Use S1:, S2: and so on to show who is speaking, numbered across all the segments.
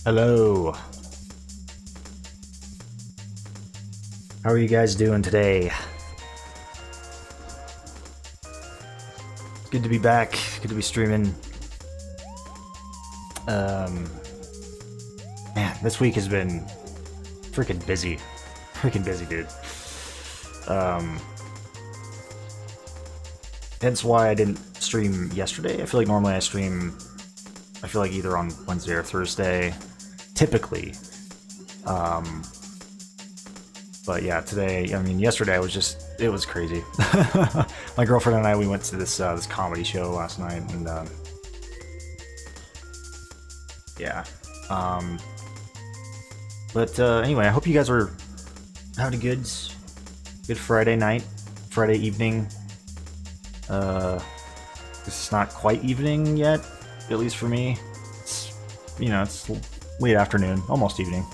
S1: Hello. How are you guys doing today? Good to be back. Good to be streaming. Man, this week has been freaking busy. Freaking busy, dude. Hence why I didn't stream yesterday. I feel like normally I stream, I feel like either on Wednesday or Thursday, typically. But yeah, today, I mean, yesterday was just, it was crazy. My girlfriend and I, we went to this this comedy show last night, and yeah. But anyway, I hope you guys are having a good Friday night, Friday evening. It's not quite evening yet, at least for me. It's, you know, it's late afternoon, almost evening.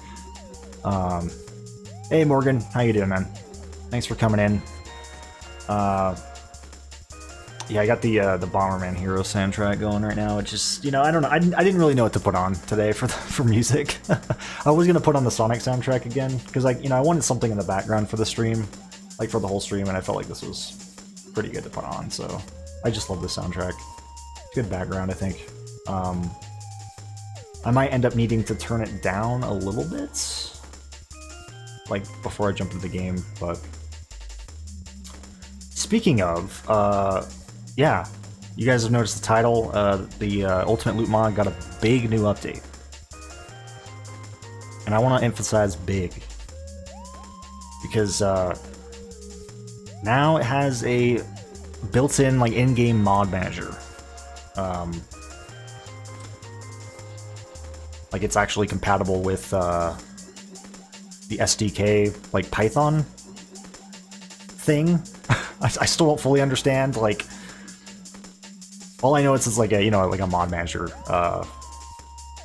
S1: Hey Morgan, how you doing, man? Thanks for coming in. Yeah, I got the Bomberman Hero soundtrack going right now. It's just, you know, I don't know. I didn't really know what to put on today for music. I was gonna put on the Sonic soundtrack again because, like, you know, I wanted something in the background for the stream, like for the whole stream, and I felt like this was pretty good to put on. So I just love the soundtrack. Good background, I think. I might end up needing to turn it down a little bit, like before I jump into the game. But speaking of, yeah, you guys have noticed the title. The Ultimate Loot mod got a big new update, and I want to emphasize big because now it has a built-in, like, in-game mod manager. Like, it's actually compatible with the SDK, like, Python thing. I still don't fully understand, like, all I know is it's like a, you know, like a mod manager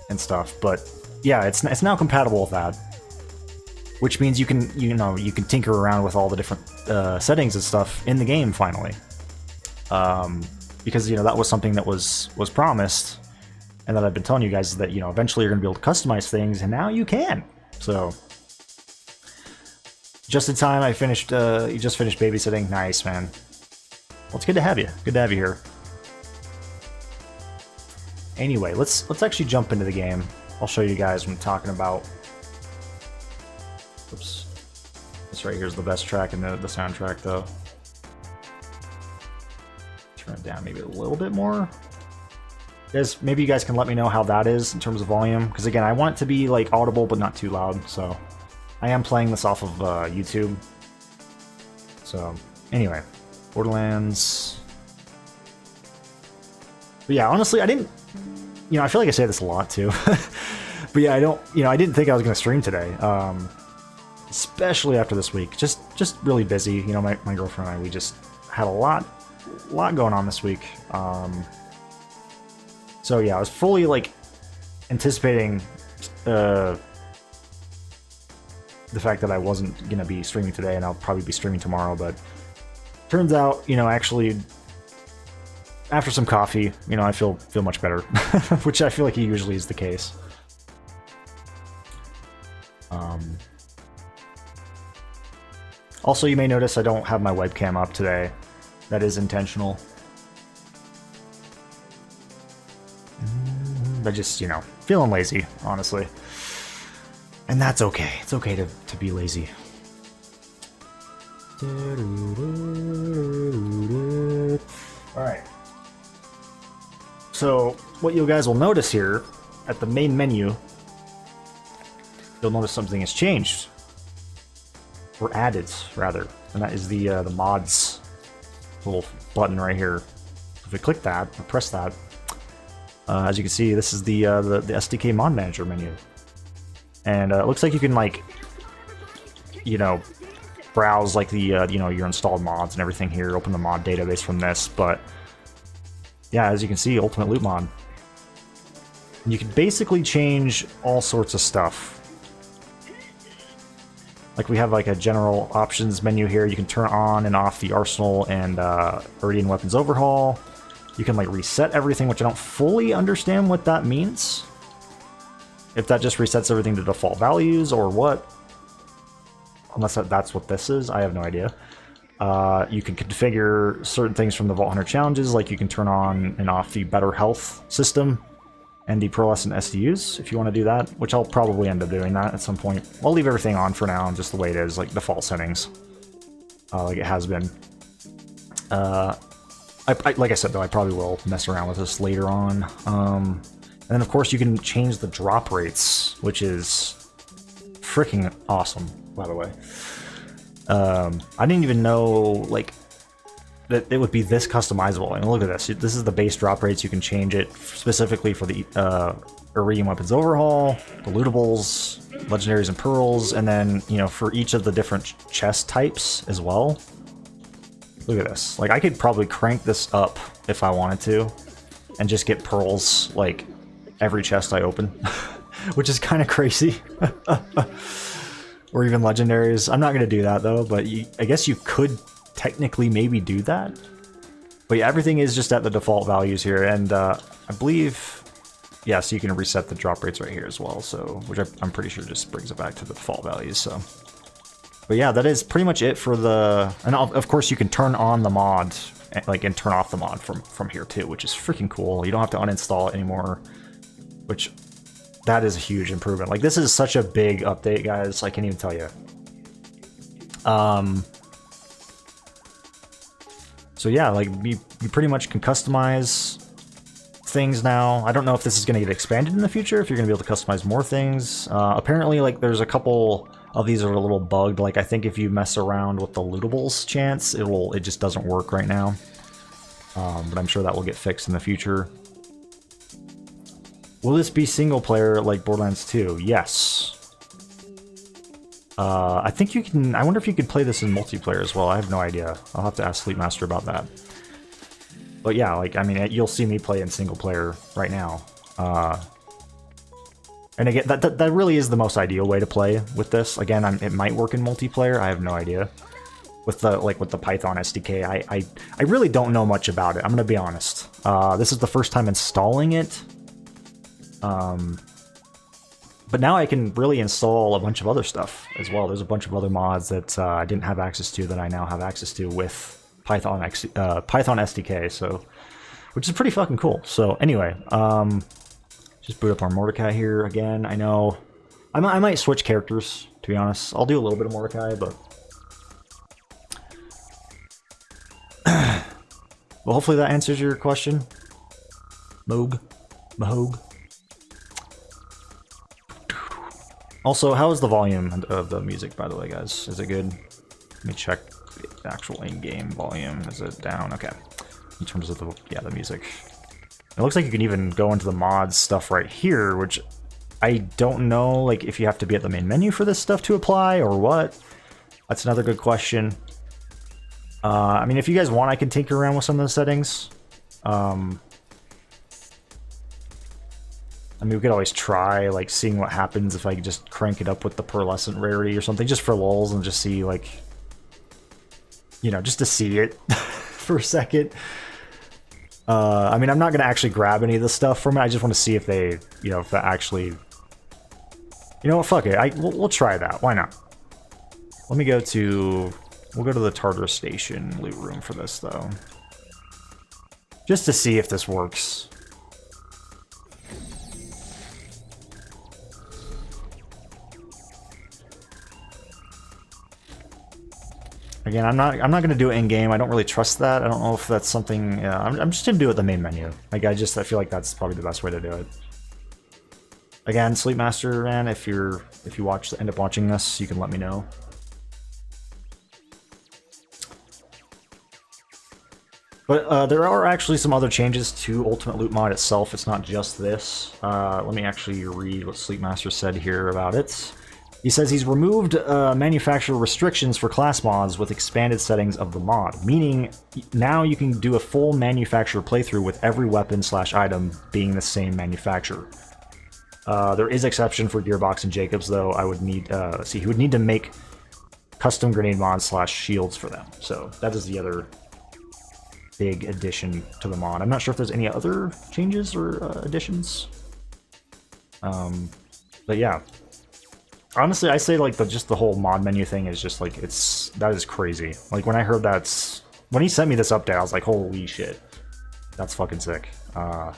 S1: and stuff. But yeah, it's now compatible with that, which means you can, you know, you can tinker around with all the different settings and stuff in the game finally. Because, you know, that was something that was promised, and that I've been telling you guys that, you know, eventually you're gonna be able to customize things, and now you can. So just in time, I finished. You just finished babysitting. Nice, man. Well, it's good to have you. Good to have you here. Anyway, let's actually jump into the game. I'll show you guys what I'm talking about. Oops. This right here is the best track in the soundtrack, though. Turn it down maybe a little bit more. Guys, maybe you guys can let me know how that is in terms of volume, because again, I want it to be like audible but not too loud. So I am playing this off of YouTube. So anyway, Borderlands. But yeah, honestly, I didn't. You know, I feel like I say this a lot too. But yeah, I don't. You know, I didn't think I was going to stream today. Especially after this week. Just really busy. You know, my girlfriend and I, we just had a lot going on this week. So yeah, I was fully, like, anticipating the fact that I wasn't going to be streaming today, and I'll probably be streaming tomorrow, but turns out, you know, actually, after some coffee, you know, I feel much better, which I feel like usually is the case. Also, you may notice I don't have my webcam up today. That is intentional. I just, you know, feeling lazy, honestly. And that's okay. It's okay to be lazy. Alright. So, what you guys will notice here, at the main menu, you'll notice something has changed. Or added, rather. And that is the mods little button right here. If we click that, or press that, as you can see, this is the SDK mod manager menu. And it looks like you can, like, you know, browse, like, the, you know, your installed mods and everything here, open the mod database from this, but yeah, as you can see, Ultimate Loot mod. And you can basically change all sorts of stuff. Like, we have, like, a general options menu here. You can turn on and off the Arsenal and Iridian Weapons Overhaul. You can, like, reset everything, which I don't fully understand what that means. if that just resets everything to default values or what. Unless that's what this is, I have no idea. You can configure certain things from the Vault Hunter challenges, like you can turn on and off the better health system and the pearlescent SDUs if you want to do that, which I'll probably end up doing that at some point. I'll leave everything on for now, just the way it is, like default settings, like it has been. Like I said, though, I probably will mess around with this later on. And then, of course, you can change the drop rates, which is freaking awesome, by the way. I didn't even know, like, that it would be this customizable. I mean, look at this. This is the base drop rates. You can change it specifically for the Iridium Weapons Overhaul, the lootables, legendaries and pearls, and then, you know, for each of the different chest types as well. Look at this. Like, I could probably crank this up if I wanted to, and just get pearls, like, every chest I open, which is kind of crazy. Or even legendaries. I'm not going to do that, though, but I guess you could technically maybe do that. But yeah, everything is just at the default values here, and I believe, yeah, so you can reset the drop rates right here as well, so, which I'm pretty sure just brings it back to the default values, so. But yeah, that is pretty much it for the, and of course you can turn on the mod, like, and turn off the mod from here too, which is freaking cool. You don't have to uninstall it anymore, which, that is a huge improvement. Like, this is such a big update, guys, I can't even tell you. So yeah, like, you pretty much can customize things now. I don't know if this is going to get expanded in the future, if you're going to be able to customize more things. Apparently, like, there's a couple of these are a little bugged. Like, I think if you mess around with the lootables chance, it just doesn't work right now. But I'm sure that will get fixed in the future. Will this be single player like Borderlands 2? Yes. I think you can. I wonder if you could play this in multiplayer as well. I have no idea. I'll have to ask Sleepmaster about that. But yeah, like, I mean, you'll see me play in single player right now. And again, that really is the most ideal way to play with this. Again, it might work in multiplayer. I have no idea. With the Python SDK, I really don't know much about it. I'm gonna be honest. This is the first time installing it. But now I can really install a bunch of other stuff as well. There's a bunch of other mods that I didn't have access to that I now have access to with Python SDK, so, which is pretty fucking cool. So anyway, just boot up our Mordecai here again. I know I might switch characters, to be honest. I'll do a little bit of Mordecai, but well, hopefully that answers your question. Mahog. Also, how is the volume of the music, by the way, guys? Is it good? Let me check the actual in-game volume. Is it down? Okay. In terms of the music. It looks like you can even go into the mods stuff right here, which I don't know, like, if you have to be at the main menu for this stuff to apply or what. That's another good question. I mean, if you guys want, I can tinker around with some of the settings. I mean, we could always try, like, seeing what happens if I just crank it up with the pearlescent rarity or something, just for lulz, and just see, like, you know, just to see it for a second. I mean, I'm not going to actually grab any of the stuff from it. I just want to see if they, you know, if that actually... You know what, fuck it. We'll try that. Why not? Let me go to... We'll go to the Tartarus Station loot room for this, though. Just to see if this works. Again, I'm not going to do it in game. I don't really trust that. I don't know if that's something. I'm just going to do it in the main menu. Like, I feel like that's probably the best way to do it. Again, Sleepmaster, man, if you end up watching this, you can let me know. But there are actually some other changes to Ultimate Loot Mod itself. It's not just this. Let me actually read what Sleepmaster said here about it. He says he's removed manufacturer restrictions for class mods with expanded settings of the mod, meaning now you can do a full manufacturer playthrough with every weapon/item being the same manufacturer. There is exception for Gearbox and Jacobs, though. I would need, he would need to make custom grenade mods/shields for them. So that is the other big addition to the mod. I'm not sure if there's any other changes or additions. But yeah. Honestly, I say like just the whole mod menu thing is just like that is crazy. Like when I heard when he sent me this update, I was like, holy shit, that's fucking sick. And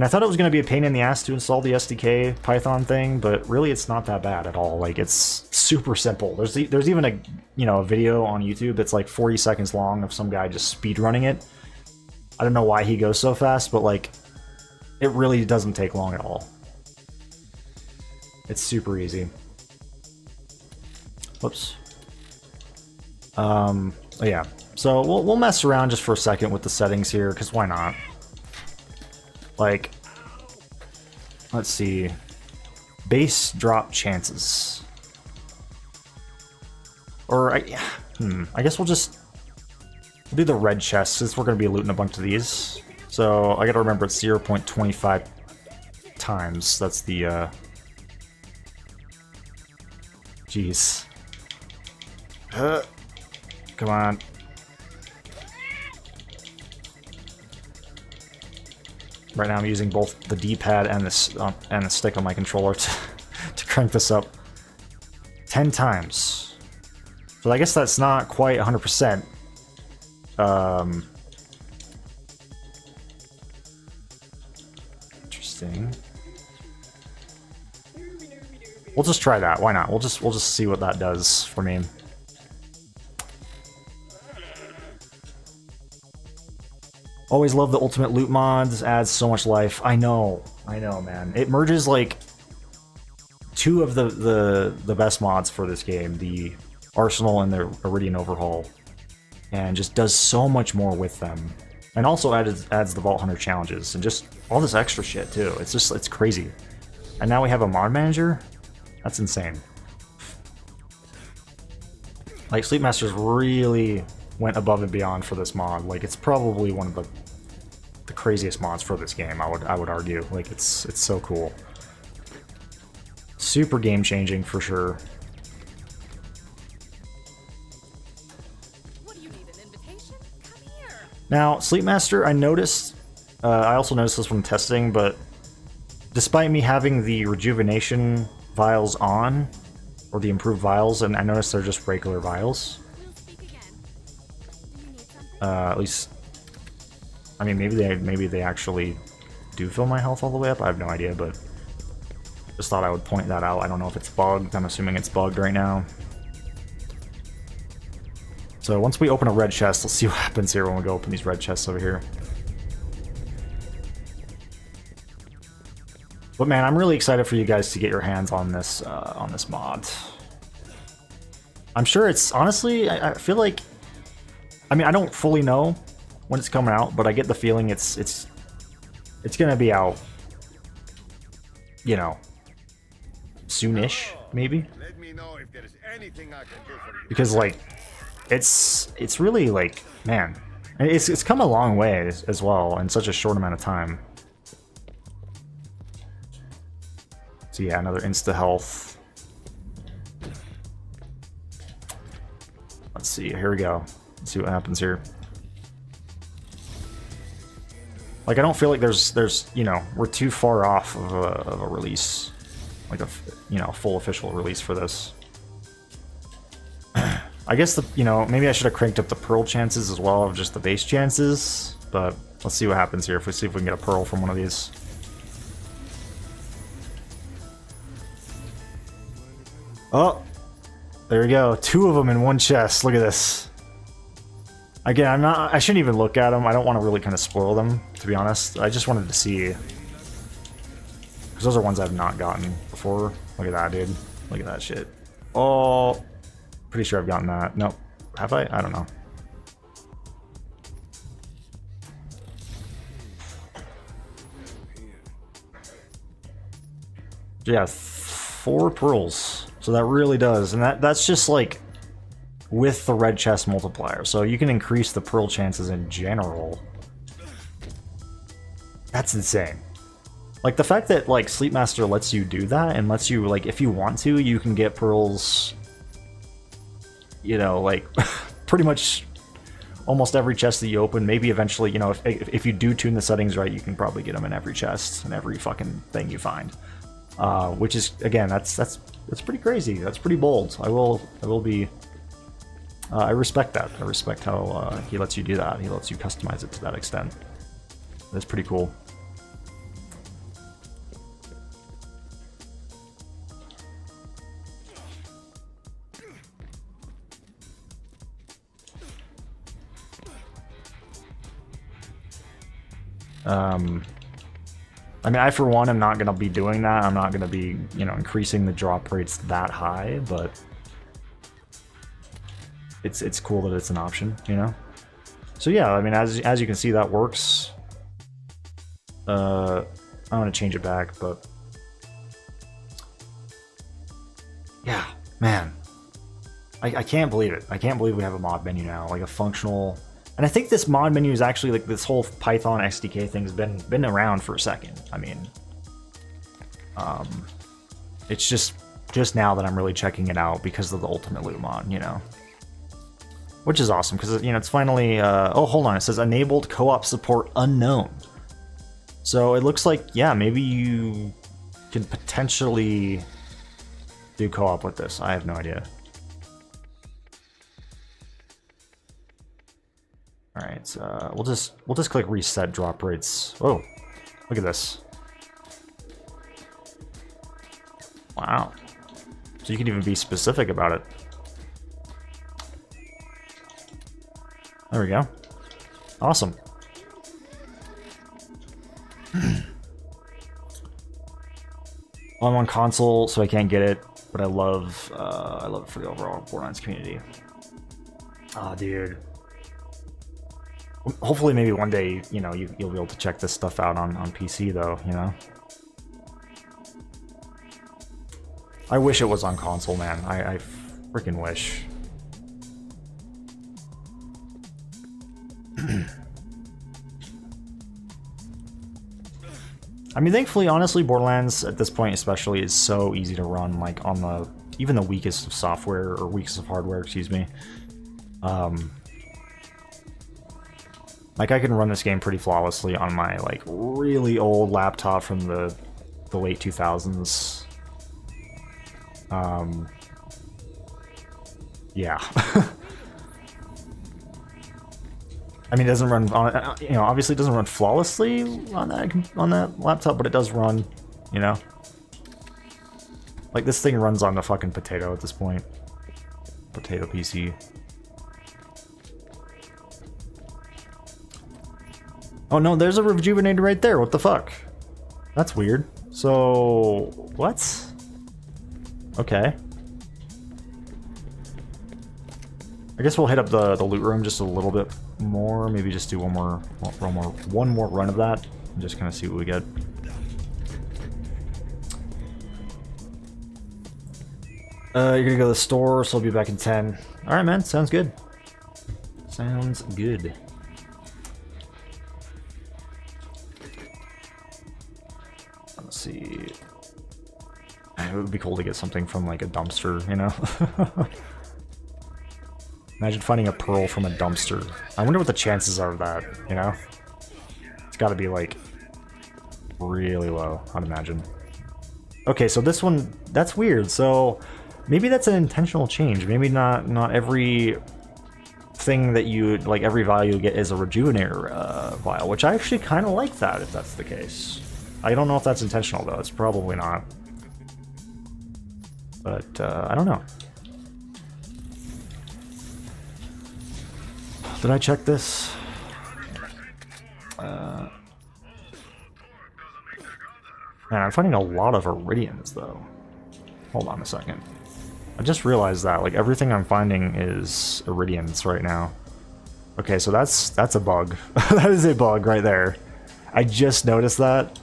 S1: I thought it was going to be a pain in the ass to install the SDK Python thing, but really it's not that bad at all. Like it's super simple. There's even a video on YouTube that's like 40 seconds long of some guy just speed running it. I don't know why he goes so fast, but like it really doesn't take long at all. It's super easy. Whoops. Yeah. So we'll mess around just for a second with the settings here, because why not? Like, let's see. Base drop chances. Or, I guess we'll do the red chest, since we're going to be looting a bunch of these. So, I gotta remember it's 0.25 times. That's the, Jeez. Come on. Right now I'm using both the D-pad and the stick on my controller to crank this up 10 times. So I guess that's not quite 100%. Interesting. We'll just try that. Why not? We'll just see what that does for me. Always love the ultimate loot mods. Adds so much life. I know, man. It merges like two of the best mods for this game, the Arsenal and the Iridian Overhaul, and just does so much more with them. And also adds the Vault Hunter challenges and just all this extra shit too. It's crazy. And now we have a mod manager. That's insane. Like, Sleep Masters really went above and beyond for this mod. Like, it's probably one of the craziest mods for this game, I would argue. Like, it's so cool. Super game-changing, for sure.
S2: What do you need, an invitation? Come here.
S1: Now, Sleep Master, I noticed... I also noticed this from testing, but despite me having the rejuvenation vials on, or the improved vials, and I noticed they're just regular vials.
S2: We'll speak again. Do you need something?
S1: At least, I mean, maybe they actually do fill my health all the way up. I have no idea, but just thought I would point that out. I don't know if it's bugged. I'm assuming it's bugged right now. So once we open a red chest, let's see what happens here when we go open these red chests over here. But man, I'm really excited for you guys to get your hands on this mod. I'm sure it's, honestly, I feel like, I mean, I don't fully know when it's coming out, but I get the feeling it's gonna be out, you know, soonish, maybe.
S3: Let me know if there's anything I can do for you.
S1: Because like, it's really like, man, it's come a long way as well in such a short amount of time. So yeah, another insta health. Let's see, here we go. Let's see what happens here. Like, I don't feel like there's you know, we're too far off of a release, like a, you know, full official release for this. I guess you know, maybe I should have cranked up the pearl chances as well of just the base chances, but let's see what happens here if we see if we can get a pearl from one of these. Oh, there we go. 2 of them in one chest. Look at this. Again, I shouldn't even look at them. I don't want to really kind of spoil them, to be honest. I just wanted to see. Because those are ones I've not gotten before. Look at that, dude. Look at that shit. Oh, pretty sure I've gotten that. Nope. Have I? I don't know. Yeah, 4 pearls. So that really does, and that's just like with the red chest multiplier. So you can increase the pearl chances in general. That's insane. Like the fact that like Sleep Master lets you do that and lets you, like, if you want to, you can get pearls, you know, like pretty much almost every chest that you open. Maybe eventually, you know, if you do tune the settings right, you can probably get them in every chest and every fucking thing you find. Which is, again, that's pretty crazy. That's pretty bold. I will be. I respect that. I respect how he lets you do that. He lets you customize it to that extent. That's pretty cool. I mean, I for one am not going to be doing that. I'm not going to be, you know, increasing the drop rates that high, but it's cool that it's an option, you know? So yeah, I mean, as you can see, that works. I'm going to change it back, but yeah, man. I can't believe it. I can't believe we have a mod menu now, like a functional... And I think this mod menu is actually, like, this whole Python SDK thing's been around for a second. I mean, it's just now that I'm really checking it out because of the Ultimate Loot mod, you know? Which is awesome, because, you know, it's finally... oh, hold on, it says enabled co-op support unknown. So it looks like, yeah, maybe you can potentially do co-op with this. I have no idea. All right, so we'll just click reset drop rates. Oh, look at this! Wow. So you can even be specific about it. There we go. Awesome. I'm on console, so I can't get it, but I love it for the overall Borderlands community. Oh, dude. Hopefully, maybe one day, you know, you'll be able to check this stuff out on PC, though, you know? I wish it was on console, man. I freaking wish. I mean, thankfully, honestly, Borderlands, at this point especially, is so easy to run, like, on the... even the weakest of software, or weakest of hardware, excuse me. Like, I can run this game pretty flawlessly on my, like, really old laptop from the late 2000s. Yeah. I mean, it doesn't run on, you know, obviously it doesn't run flawlessly on that laptop, but it does run, you know? Like, this thing runs on the fucking potato at this point. Potato PC. Oh no, there's a rejuvenator right there. What the fuck? That's weird. So, what? Okay. I guess we'll hit up the loot room just a little bit more. Maybe just do one more run of that, and just kind of see what we get. You're gonna go to the store, so I'll be back in 10. All right, man. Sounds good. Sounds good. Let's see. It would be cool to get something from, like, a dumpster, you know? Imagine finding a pearl from a dumpster. I wonder what the chances are of that, you know? It's gotta be, like, really low, I'd imagine. Okay, so this one, that's weird. So maybe that's an intentional change. Maybe not every thing that you, like, every value you get is a rejuvenator vial, which I actually kind of like that, if that's the case. I don't know if that's intentional, though. It's probably not. But, I don't know. Did I check this? Man, I'm finding a lot of iridiums, though. Hold on a second. I just realized that, like, everything I'm finding is iridiums right now. Okay, so that's a bug. That is a bug right there. I just noticed that.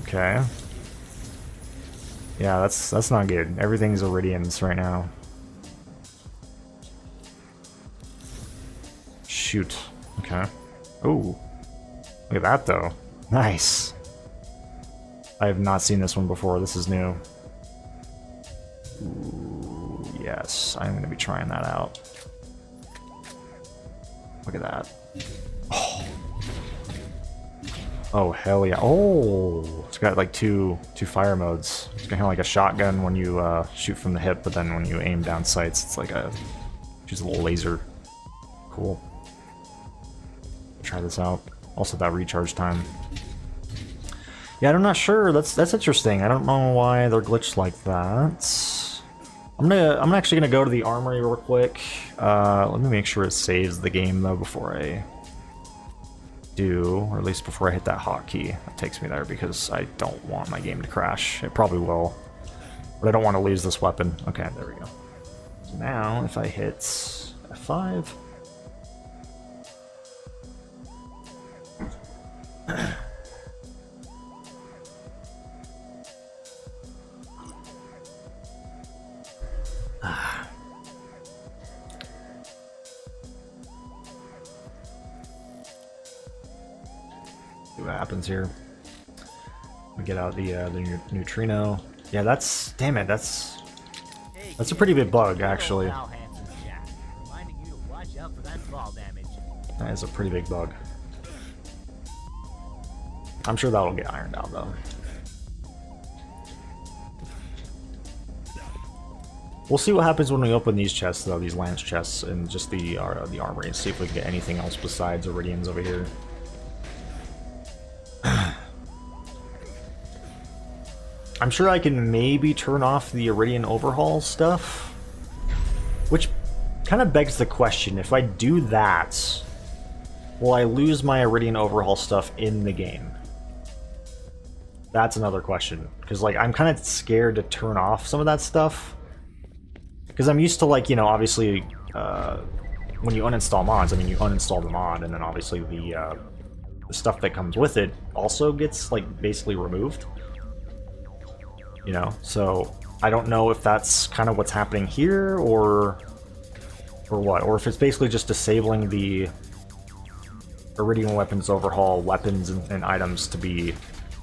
S1: Okay. Yeah, that's not good. Everything's iridiums right now. Shoot. Okay. Ooh. Look at that, though. Nice. I have not seen this one before. This is new. Ooh, Yes, I'm gonna be trying that out. Look at that. Oh, hell yeah. Oh, it's got like two fire modes. It's kind of like a shotgun when you shoot from the hip, but then when you aim down sights, it's like just a little laser. Cool. Try this out. Also, that recharge time. Yeah, I'm not sure. That's interesting. I don't know why they're glitched like that. I'm actually gonna go to the armory real quick. Let me make sure it saves the game though before I do, or at least before I hit that hotkey. That takes me there because I don't want my game to crash. It probably will, but I don't want to lose this weapon. Okay, there we go. So now, if I hit F5. See what happens here. We get out the neutrino. Yeah, that's, damn it, that's a pretty big bug actually. That is a pretty big bug. I'm sure that'll get ironed out though. We'll see what happens when we open these chests though, these lance chests, and just the armory, and see if we can get anything else besides iridians over here. I'm sure I can maybe turn off the iridian overhaul stuff, which kind of begs the question, if I do that, will I lose my iridian overhaul stuff in the game? That's another question, because like I'm kind of scared to turn off some of that stuff, because I'm used to, like, you know, obviously when you uninstall mods, I mean, you uninstall the mod, and then obviously the stuff that comes with it also gets like basically removed. You know, so I don't know if that's kind of what's happening here, or what, or if it's basically just disabling the iridian weapons overhaul weapons and items to be,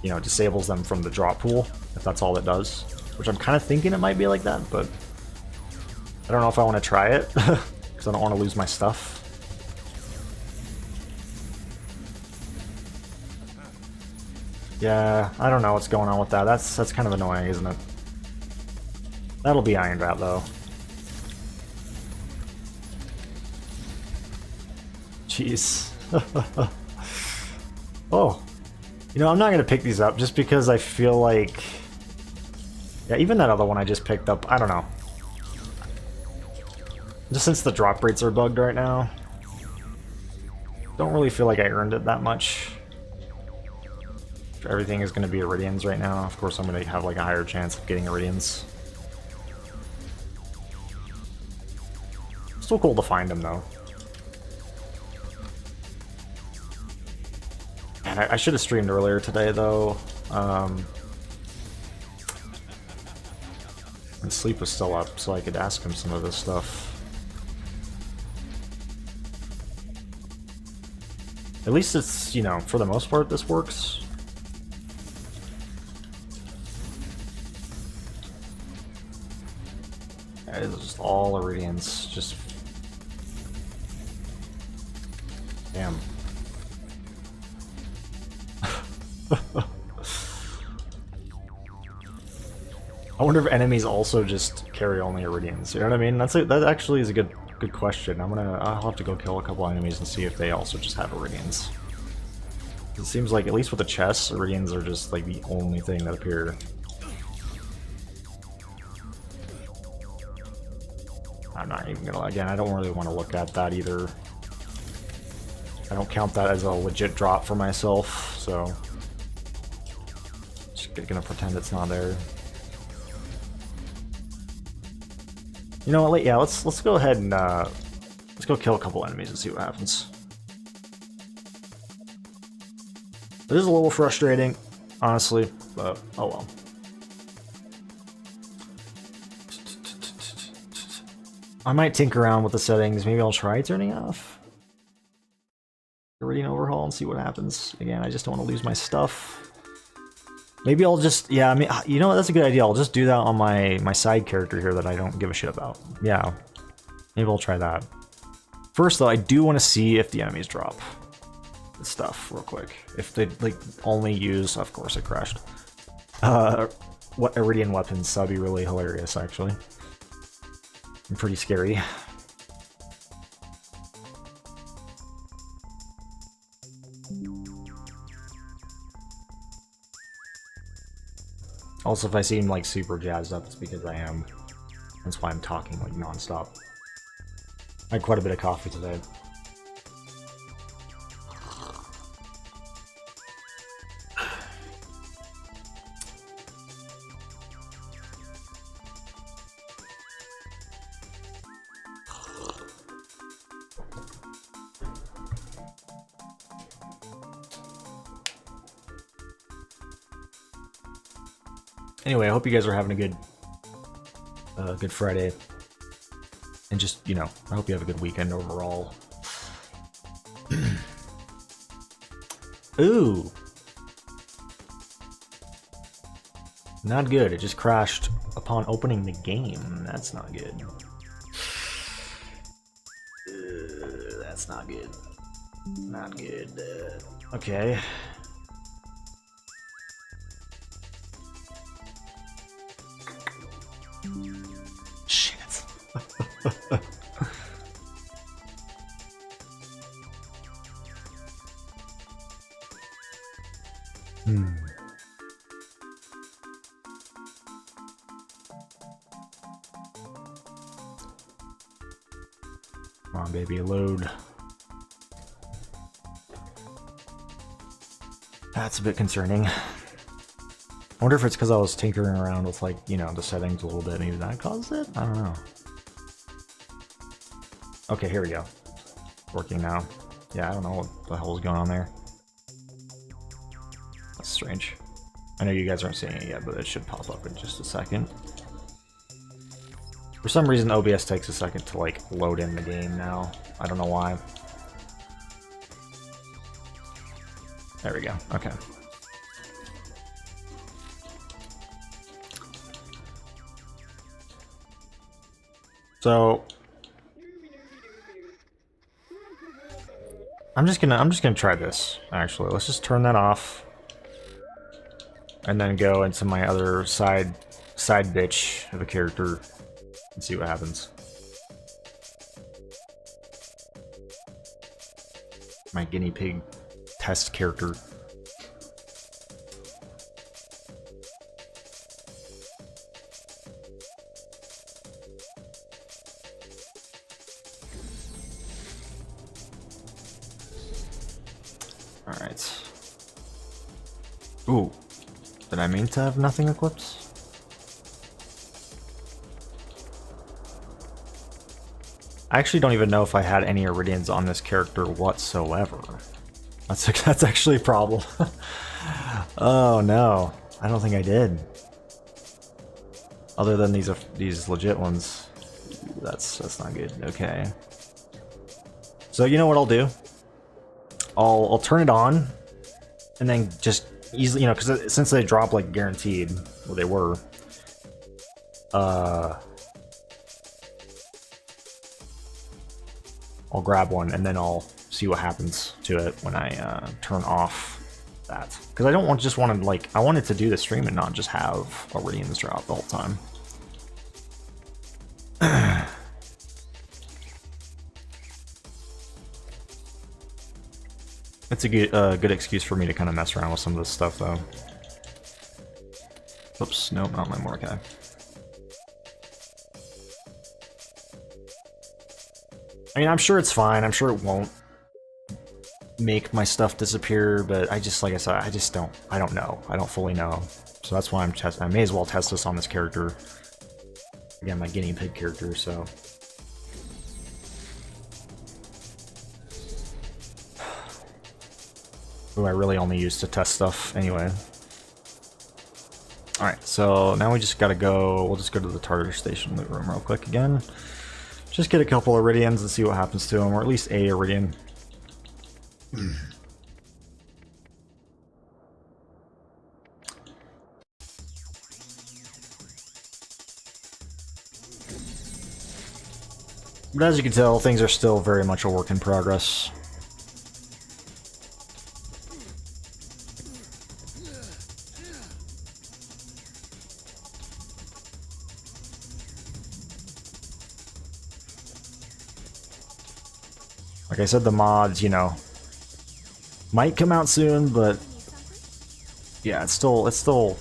S1: you know, disables them from the drop pool, if that's all it does. Which I'm kind of thinking it might be like that, but I don't know if I want to try it, because I don't want to lose my stuff. Yeah, I don't know what's going on with that. That's kind of annoying, isn't it? That'll be ironed out, though. Jeez. Oh. You know, I'm not going to pick these up just because I feel like... Yeah, even that other one I just picked up, I don't know. Just since the drop rates are bugged right now, don't really feel like I earned it that much. If everything is going to be Iridians right now, of course I'm going to have like a higher chance of getting Iridians. Still cool to find them though. And I should have streamed earlier today though. And Sleep was still up, so I could ask him some of this stuff. At least it's, you know, for the most part this works. It's just all Iridians, just... Damn. I wonder if enemies also just carry only Iridians, you know what I mean? That actually is a good question. I'll have to go kill a couple enemies and see if they also just have Iridians. It seems like, at least with the chests, Iridians are just like the only thing that appear. I'm not even gonna, again, I don't really want to look at that either. I don't count that as a legit drop for myself, so just gonna pretend it's not there. You know what? Yeah, let's go ahead and let's go kill a couple enemies and see what happens. It is a little frustrating, honestly, but oh well. I might tinker around with the settings. Maybe I'll try turning off Iridian overhaul and see what happens. Again, I just don't want to lose my stuff. Maybe I'll just, yeah, I mean, you know what, that's a good idea. I'll just do that on my side character here that I don't give a shit about. Yeah, maybe I'll try that. First, though, I do want to see if the enemies drop the stuff real quick. If they, like, only use, of course it crashed, what Iridian weapons, that'd be really hilarious, actually. And pretty scary. Also, if I seem like super jazzed up, it's because I am. That's why I'm talking like non-stop. I had quite a bit of coffee today. Anyway, I hope you guys are having a good Friday, and just, you know, I hope you have a good weekend overall. Ooh, not good. It just crashed upon opening the game. That's not good. That's not good. Not good. Okay. Shit. Come on, baby, load. That's a bit concerning. I wonder if it's because I was tinkering around with, like, you know, the settings a little bit. Maybe that caused it? I don't know. Okay, here we go. Working now. Yeah, I don't know what the hell is going on there. That's strange. I know you guys aren't seeing it yet, but it should pop up in just a second. For some reason, OBS takes a second to, like, load in the game now. I don't know why. There we go. Okay. So I'm just gonna try this, actually. Let's just turn that off. And then go into my other side bitch of a character and see what happens. My guinea pig test character. Alright. Ooh. Did I mean to have nothing equipped? I actually don't even know if I had any Iridians on this character whatsoever. That's actually a problem. Oh no. I don't think I did. Other than these legit ones. That's not good. Okay. So you know what I'll do? I'll turn it on, and then just easily, you know, because since they drop like guaranteed, well, they were. I'll grab one, and then I'll see what happens to it when I turn off that. Because I don't want to like, I wanted to do the stream and not just have Iridians drop the whole time. It's a good excuse for me to kind of mess around with some of this stuff, though. Oops, nope, not my Mordecai. I mean, I'm sure it's fine. I'm sure it won't make my stuff disappear, but I just, like I said, I don't know. I don't fully know. So that's why I may as well test this on this character. Again, my guinea pig character, so. Who I really only use to test stuff anyway. Alright, so now we just gotta go, we'll just go to the Tartar Station loot room real quick again. Just get a couple Iridians and see what happens to them, or at least a Iridian. But as you can tell, things are still very much a work in progress. Like I said, the mods, you know, might come out soon, but yeah, it's still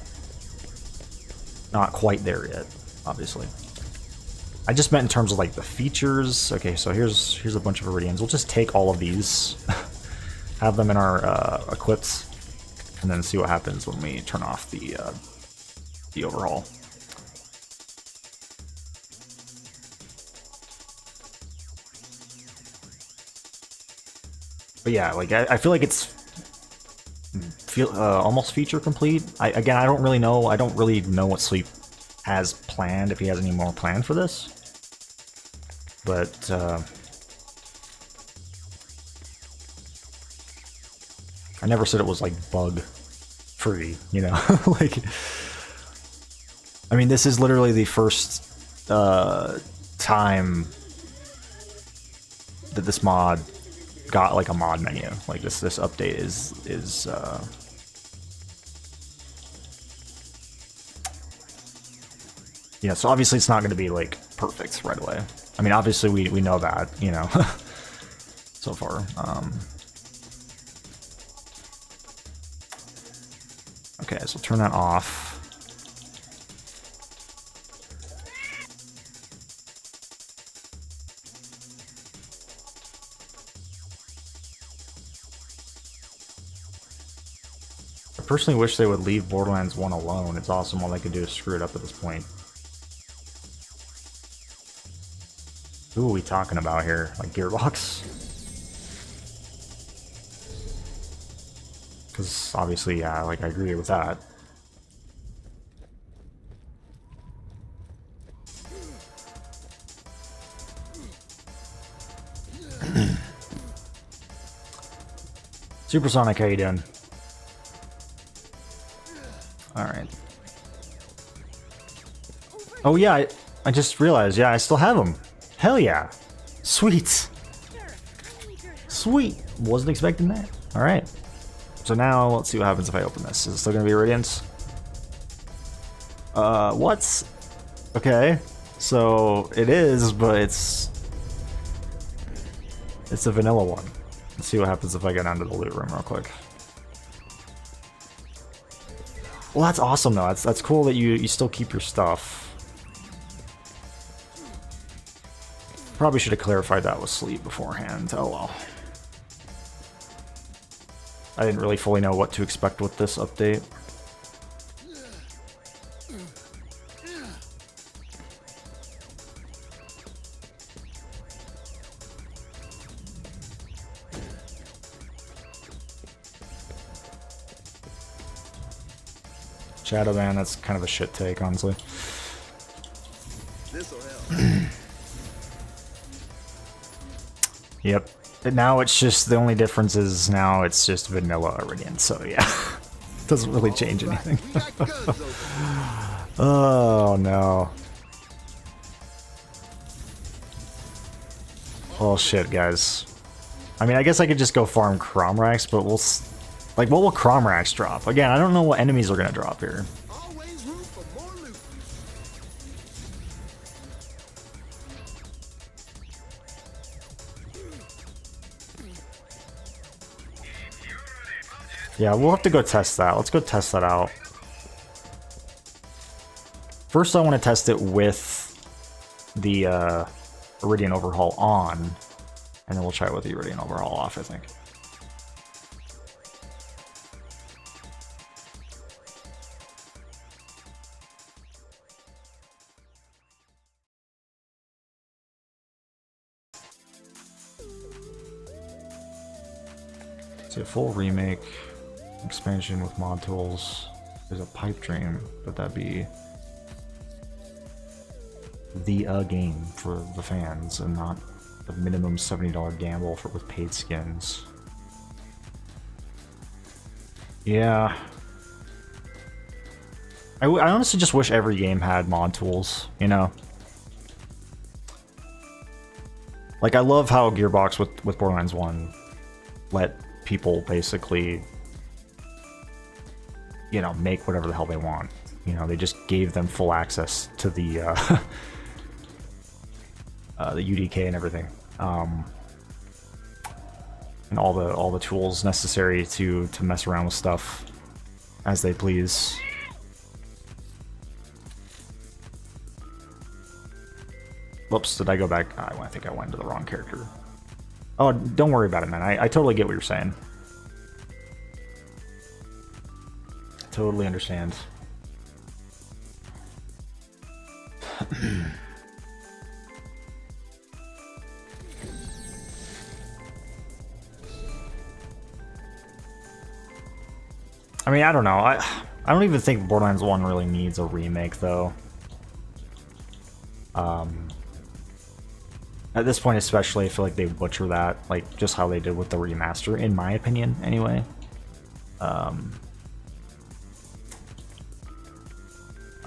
S1: not quite there yet, obviously. I just meant in terms of like the features. Okay, so here's a bunch of Iridians. We'll just take all of these, have them in our equipped, and then see what happens when we turn off the overhaul. But yeah, like I feel like it's almost feature complete. Again, I don't really know. I don't really know what Sleep has planned, if he has any more planned for this. But I never said it was like bug free, you know. Like, I mean, this is literally the first time that this mod got like a mod menu. Like this update is yeah, so obviously it's not going to be like perfect right away. I mean, obviously we know that, you know, so far. Okay, so turn that off. I personally wish they would leave Borderlands 1 alone. It's awesome. All they could do is screw it up at this point. Who are we talking about here? Like Gearbox? Because obviously, yeah, like I agree with that. Supersonic, how you doing? Alright. Oh yeah, I just realized, yeah, I still have them. Hell yeah. Sweet. Sweet. Wasn't expecting that. Alright. So now, let's see what happens if I open this. Is it still gonna be Iridians? What? Okay. So, it is, but it's a vanilla one. Let's see what happens if I get onto the loot room real quick. Well, that's awesome though. That's cool that you still keep your stuff. Probably should have clarified that with Sleep beforehand. Oh well. I didn't really fully know what to expect with this update. Shadow Band, that's kind of a shit take, honestly.
S3: This'll help.
S1: Yep. But now it's just, the only difference is now it's just vanilla Iridian, so yeah. Doesn't really change anything. Oh no. Oh shit, guys. I mean, I guess I could just go farm Cromrax, but we'll... Like, what will Cromrax drop? Again, I don't know what enemies are gonna drop here.
S3: Always room for more loot.
S1: Yeah, we'll have to go test that. Let's go test that out. First, I want to test it with the Iridian Overhaul on, and then we'll try it with the Iridian Overhaul off, I think. See, a full remake, expansion with mod tools. There's a pipe dream, but that'd be the game for the fans and not the minimum $70 gamble for with paid skins. Yeah. I honestly just wish every game had mod tools, you know? Like, I love how Gearbox with Borderlands 1 let people basically, you know, make whatever the hell they want. You know, they just gave them full access to the the UDK and everything, and all the tools necessary to mess around with stuff as they please. Whoops, did I go back? I think I went to the wrong character. Oh, don't worry about it, man. I totally get what you're saying. Totally understand. I mean, I don't know. I don't even think Borderlands 1 really needs a remake, though. At this point especially, I feel like they butcher that, like, just how they did with the remaster, in my opinion, anyway. I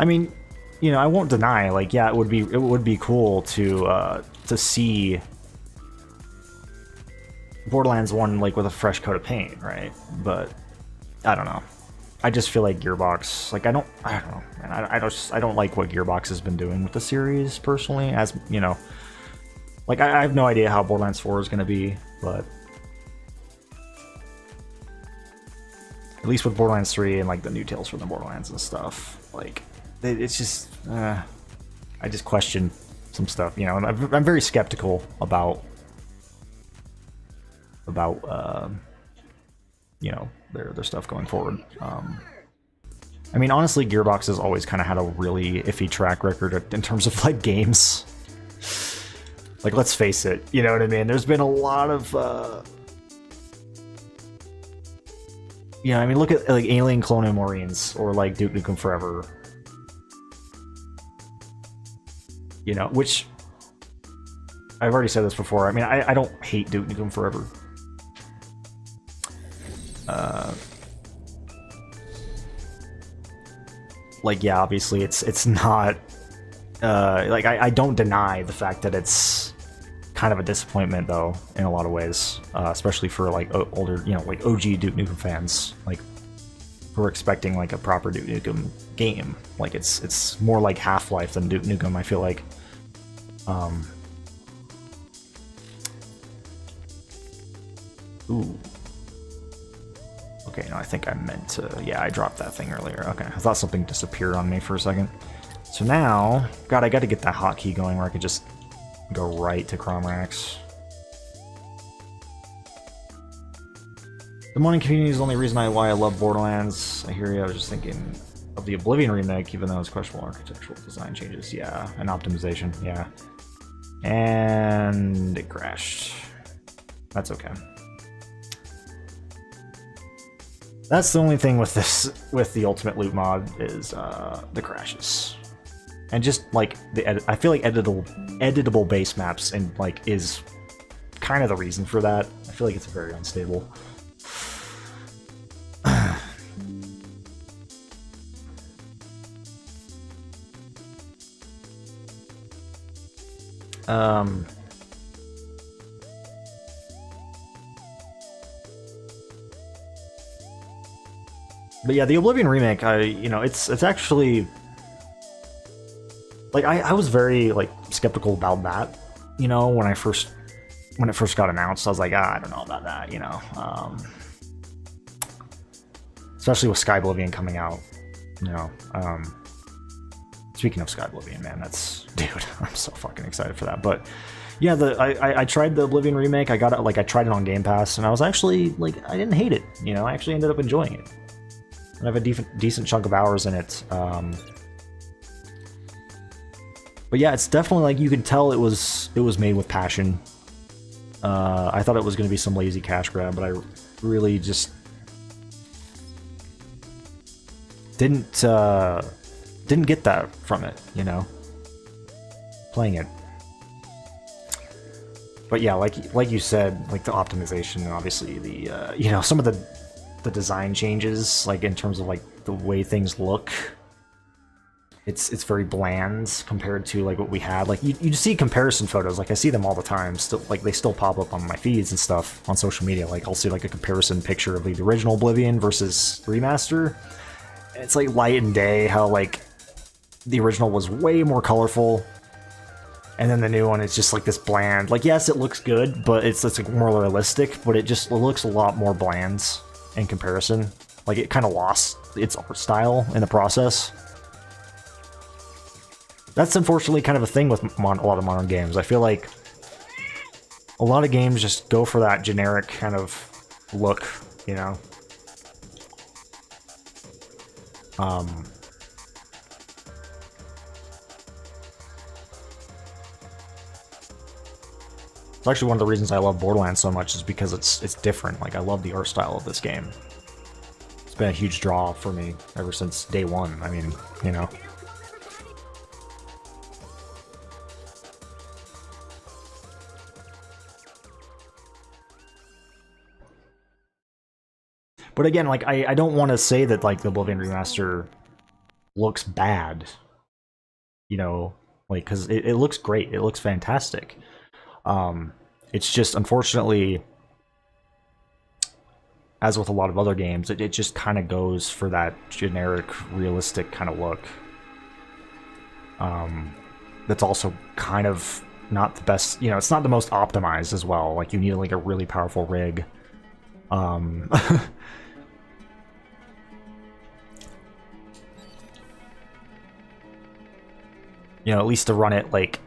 S1: mean, you know, I won't deny, like, yeah, it would be cool to see Borderlands 1, like, with a fresh coat of paint, right? But I don't know. I just feel like Gearbox, like, I don't know, man. I don't like what Gearbox has been doing with the series, personally, as, you know. Like, I have no idea how Borderlands 4 is going to be, but at least with Borderlands 3 and, like, the new Tales from the Borderlands and stuff, like, it's just, I just question some stuff, you know, and I'm very skeptical about you know, their stuff going forward. I mean, honestly, Gearbox has always kind of had a really iffy track record in terms of, like, games. Like, let's face it, you know what I mean? There's been a lot of, you know, I mean, look at, like, Alien Colonial Marines, or, like, Duke Nukem Forever. You know, which, I've already said this before, I mean, I don't hate Duke Nukem Forever. Like, yeah, obviously, it's not, like, I don't deny the fact that it's kind of a disappointment, though, in a lot of ways, especially for, like, older, you know, like, OG Duke Nukem fans, like, who are expecting, like, a proper Duke Nukem game. Like, it's more like Half-Life than Duke Nukem, I feel like. Ooh. Okay, no, I think I meant to... Yeah, I dropped that thing earlier. Okay, I thought something disappeared on me for a second. So now... God, I gotta get that hotkey going where I could just go right to Cromrax. The modding community is the only reason why I love Borderlands. I hear you, I was just thinking of the Oblivion remake, even though it's questionable architectural design changes. Yeah, and optimization, yeah. And it crashed. That's okay. That's the only thing with this, with the Ultimate Loot mod, is the crashes, and just like I feel like editable base maps and like is kind of the reason for that. I feel like it's very unstable. But yeah, the Oblivion remake, you know, it's actually, like, I was very, like, skeptical about that, you know, when it first got announced. I was like, I don't know about that, you know, especially with Sky Oblivion coming out, you know. Speaking of Sky Oblivion, man, that's, dude, I'm so fucking excited for that. But yeah, I tried the Oblivion remake. I got it, like, I tried it on Game Pass, and I was actually, like, I didn't hate it, you know. I actually ended up enjoying it. I have a decent chunk of hours in it. But yeah, it's definitely, like, you can tell it was made with passion. I thought it was going to be some lazy cash grab, but I really just didn't get that from it, you know, playing it. But yeah, like you said, like the optimization, and obviously the you know, some of the design changes, like in terms of like the way things look, it's very bland compared to like what we had. Like you see comparison photos, like I see them all the time. Still, like they still pop up on my feeds and stuff on social media. Like I'll see like a comparison picture of the original Oblivion versus remaster. And it's like light and day. How like the original was way more colorful, and then the new one is just like this bland. Like yes, it looks good, but it's like more realistic. But it looks a lot more bland in comparison. Like it kind of lost its art style in the process. That's unfortunately kind of a thing with a lot of modern games. I feel like a lot of games just go for that generic kind of look, you know? It's actually one of the reasons I love Borderlands so much is because it's different. Like, I love the art style of this game. It's been a huge draw for me ever since day one. I mean, you know. But again, like, I don't want to say that, like, the Oblivion Remaster looks bad. You know, like, because it looks great. It looks fantastic. It's just, unfortunately, as with a lot of other games, it just kind of goes for that generic, realistic kind of look. That's also kind of not the best, you know, it's not the most optimized as well. Like, you need, like, a really powerful rig. You know, at least to run it, like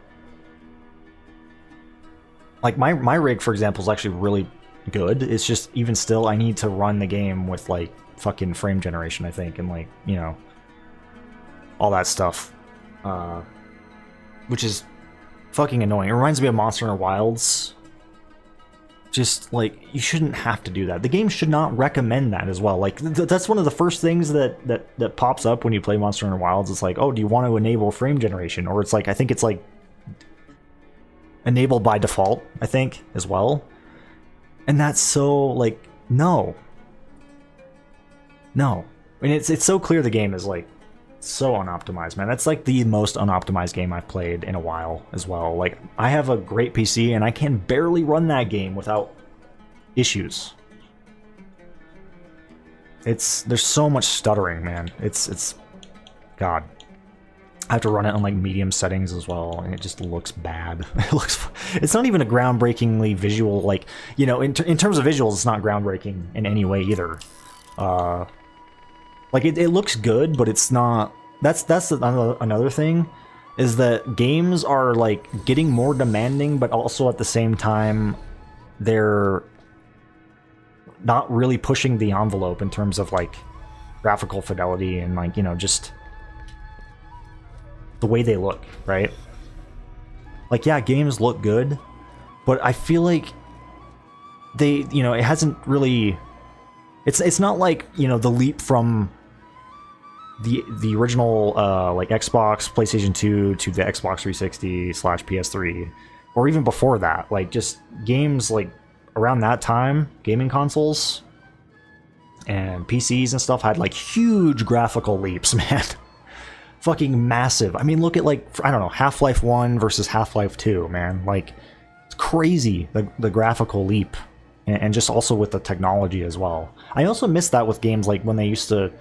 S1: my rig, for example, is actually really good. It's just, even still, I need to run the game with, like, fucking frame generation, I think, and, like, you know, all that stuff. Which is fucking annoying. It reminds me of Monster Hunter Wilds. Just, like, you shouldn't have to do that. The game should not recommend that as well. Like, that's one of the first things that pops up when you play Monster Hunter Wilds. It's like, oh, do you want to enable frame generation? Or it's like, I think it's like enabled by default, I think, as well. And that's so, like, no. No. I mean, it's so clear the game is, like, so unoptimized, man. That's, like, the most unoptimized game I've played in a while as well. Like, I have a great PC, and I can barely run that game without issues. There's so much stuttering, man. It's God. I have to run it on, like, medium settings as well, and it just looks bad. It's not even a groundbreakingly visual, like, you know, in terms of visuals, it's not groundbreaking in any way either. Like, it looks good, but it's not. That's another thing, is that games are, like, getting more demanding, but also at the same time, they're not really pushing the envelope in terms of, like, graphical fidelity and, like, you know, just the way they look, right? Like, yeah, games look good, but I feel like they, you know, it hasn't really. It's not like, you know, the leap from the original like Xbox, PlayStation 2 to the Xbox 360 / PS3, or even before that. Like, just games like around that time, gaming consoles and PCs and stuff had, like, huge graphical leaps, man. Fucking massive. I mean, look at, like, I don't know, Half-Life 1 versus Half-Life 2, man. Like, it's crazy, the graphical leap. And just also with the technology as well. I also miss that with games, like, when they used to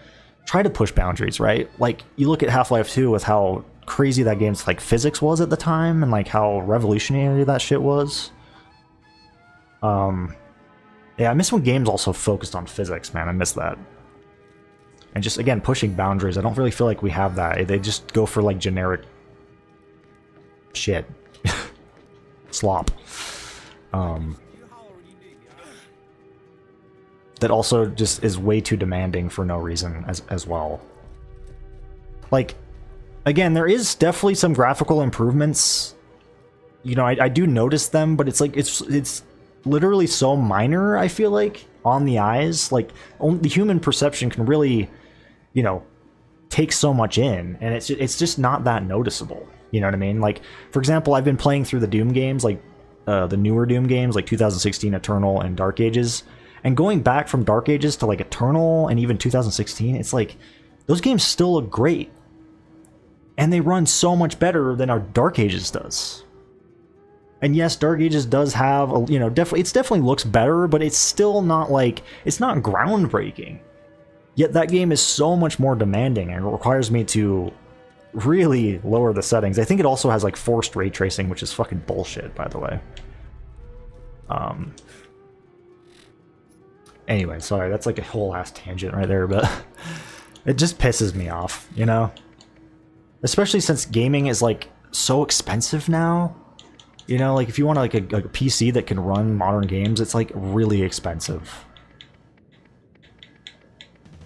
S1: try to push boundaries, right? Like, you look at Half-Life 2 with how crazy that game's, like, physics was at the time, and, like, how revolutionary that shit was. Yeah, I miss when games also focused on physics, man. I miss that. And just, again, pushing boundaries. I don't really feel like we have that. They just go for, like, generic shit. Slop. That also just is way too demanding for no reason as well. Like, again, there is definitely some graphical improvements. You know, I do notice them, but it's like, it's literally so minor, I feel like, on the eyes. Like, only the human perception can really, you know, take so much in, and it's just not that noticeable. You know what I mean? Like, for example, I've been playing through the Doom games, like the newer Doom games, like 2016 Eternal and Dark Ages. And going back from Dark Ages to, like, Eternal and even 2016, it's like, those games still look great. And they run so much better than our Dark Ages does. And yes, Dark Ages does have, a, you know, definitely looks better, but it's still not like, it's not groundbreaking. Yet that game is so much more demanding and it requires me to really lower the settings. I think it also has like forced ray tracing, which is fucking bullshit, by the way. Anyway, sorry, that's like a whole ass tangent right there, but it just pisses me off, you know? Especially since gaming is like so expensive now. You know, like if you want like a PC that can run modern games, it's like really expensive.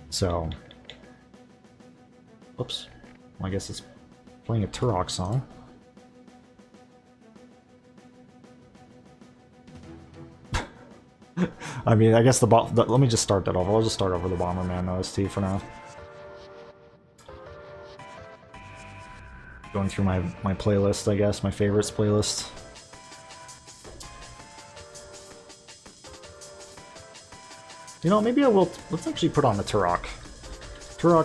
S1: So, oops. Well, I guess it's playing a Turok song. I mean, I guess let me just start that over. I'll just start over the Bomberman OST for now. Going through my playlist, I guess, my favorites playlist. You know, maybe I will. Let's actually put on the Turok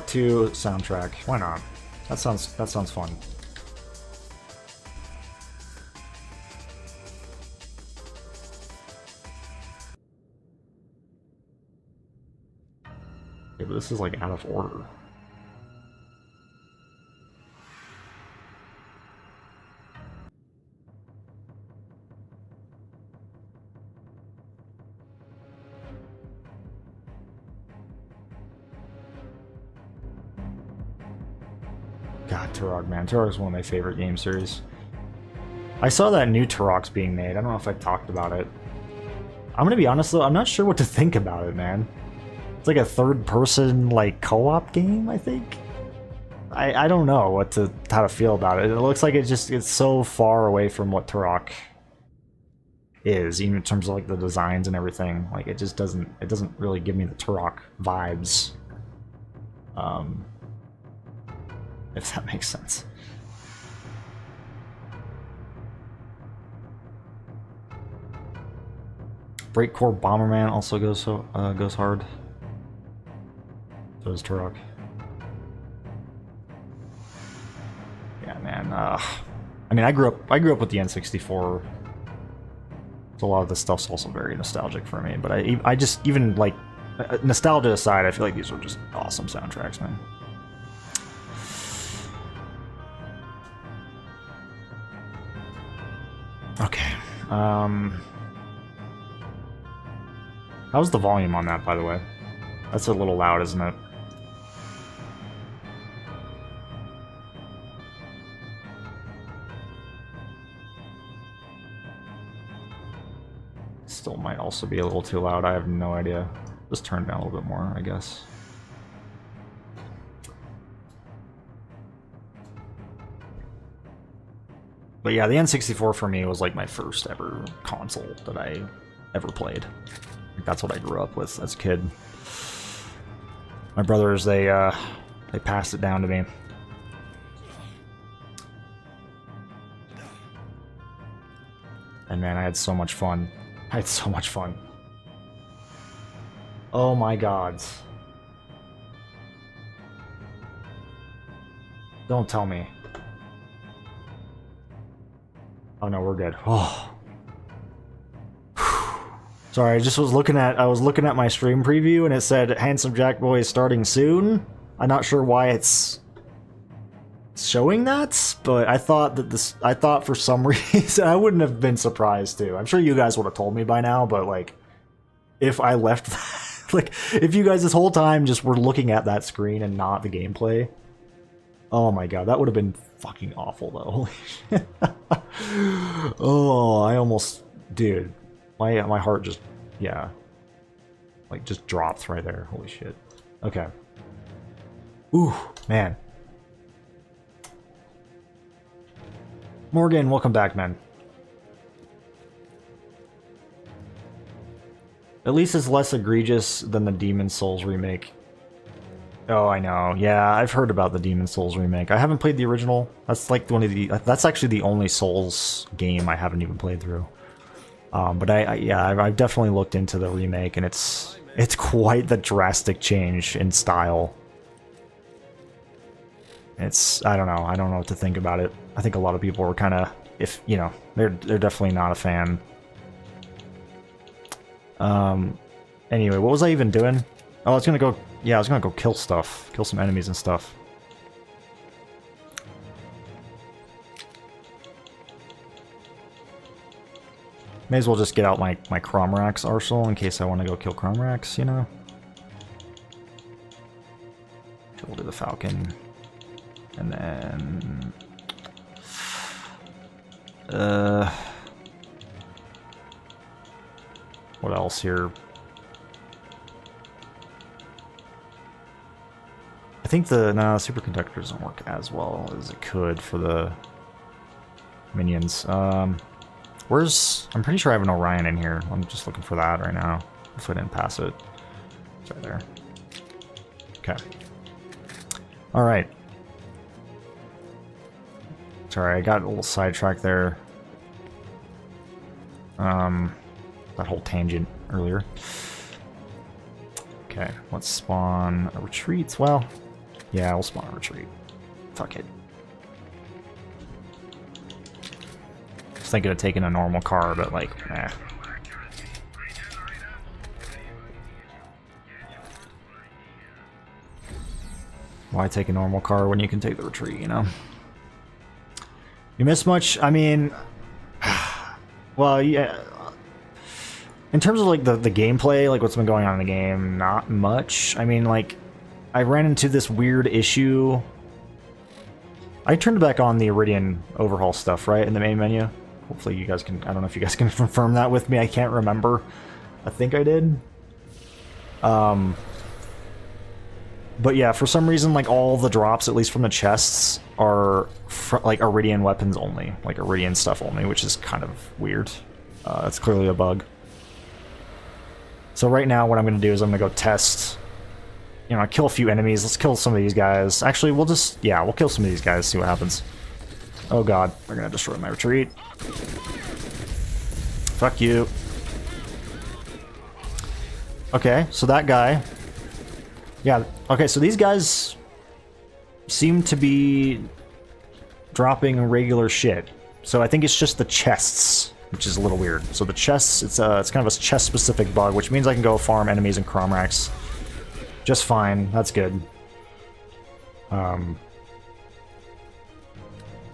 S1: 2 soundtrack. Why not? That sounds fun. Okay, but this is like out of order. God, Turok, man. Turok is one of my favorite game series. I saw that new Turok's being made. I don't know if I talked about it. I'm gonna be honest though, I'm not sure what to think about it, man. It's like a third-person, like, co-op game, I think? I don't know how to feel about it. It looks like it's so far away from what Turok is, even in terms of like the designs and everything. Like it doesn't really give me the Turok vibes. If that makes sense. Breakcore Bomberman also goes hard. So does Turok. Yeah, man. I mean, I grew up with the N64. So a lot of this stuff's also very nostalgic for me. But I just, even like nostalgia aside, I feel like these are just awesome soundtracks, man. Okay. How's the volume on that, by the way? That's a little loud, isn't it? Still might also be a little too loud. I have no idea. Just turn it down a little bit more, I guess. But yeah, the N64 for me was like my first ever console that I ever played. That's what I grew up with as a kid. My brothers, they passed it down to me. And man, I had so much fun. I had so much fun. Oh my god. Don't tell me. Oh no, we're good. Oh. Sorry, I just was looking at my stream preview and it said Handsome Jack Boy is starting soon. I'm not sure why it's showing that, but I thought for some reason I wouldn't have been surprised too. I'm sure you guys would have told me by now, but like if I left that, like if you guys this whole time just were looking at that screen and not the gameplay. Oh my god, that would have been fucking awful though. Holy shit. Oh, I almost, dude. My heart just, yeah, like just dropped right there. Holy shit. Okay. Ooh, man. Morgan, welcome back, man. At least it's less egregious than the Demon's Souls remake. Oh, I know. Yeah, I've heard about the Demon's Souls remake. I haven't played the original. That's like that's actually the only Souls game I haven't even played through. But I've definitely looked into the remake, and it's quite the drastic change in style. It's, I don't know. I don't know what to think about it. I think a lot of people were kind of, if, you know, they're definitely not a fan. Anyway, what was I even doing? Oh, I was gonna go, yeah, I was gonna go kill stuff. Kill some enemies and stuff. May as well just get out my Cromrax arsenal in case I want to go kill Cromrax, you know? We'll do the Falcon. And then... what else here? I think the superconductor doesn't work as well as it could for the minions. Where's... I'm pretty sure I have an Orion in here. I'm just looking for that right now. If I didn't pass it. It's right there. Okay. Alright. Sorry, I got a little sidetracked there. That whole tangent earlier. Okay, let's spawn a retreat. Well, yeah, we'll spawn a retreat. Fuck it. I was thinking of taking a normal car, but like, eh. Why take a normal car when you can take the retreat, you know? You miss much? I mean... well, yeah... In terms of, like, the gameplay, like, what's been going on in the game, not much. I mean, like, I ran into this weird issue... I turned back on the Iridian overhaul stuff, right, in the main menu? Hopefully you guys can... I don't know if you guys can confirm that with me. I can't remember. I think I did. But yeah, for some reason, like, all the drops, at least from the chests, are, like, Iridian weapons only. Like, Iridian stuff only, which is kind of weird. That's clearly a bug. So right now, what I'm going to do is I'm going to go test... You know, kill a few enemies. Let's kill some of these guys. Actually, we'll just... Yeah, we'll kill some of these guys, see what happens. Oh god, they're going to destroy my retreat. Fuck you. Okay, so that guy... Yeah, okay, so these guys seem to be dropping regular shit. So I think it's just the chests, which is a little weird. So the chests, it's kind of a chest-specific bug, which means I can go farm enemies in Cromrax just fine. That's good.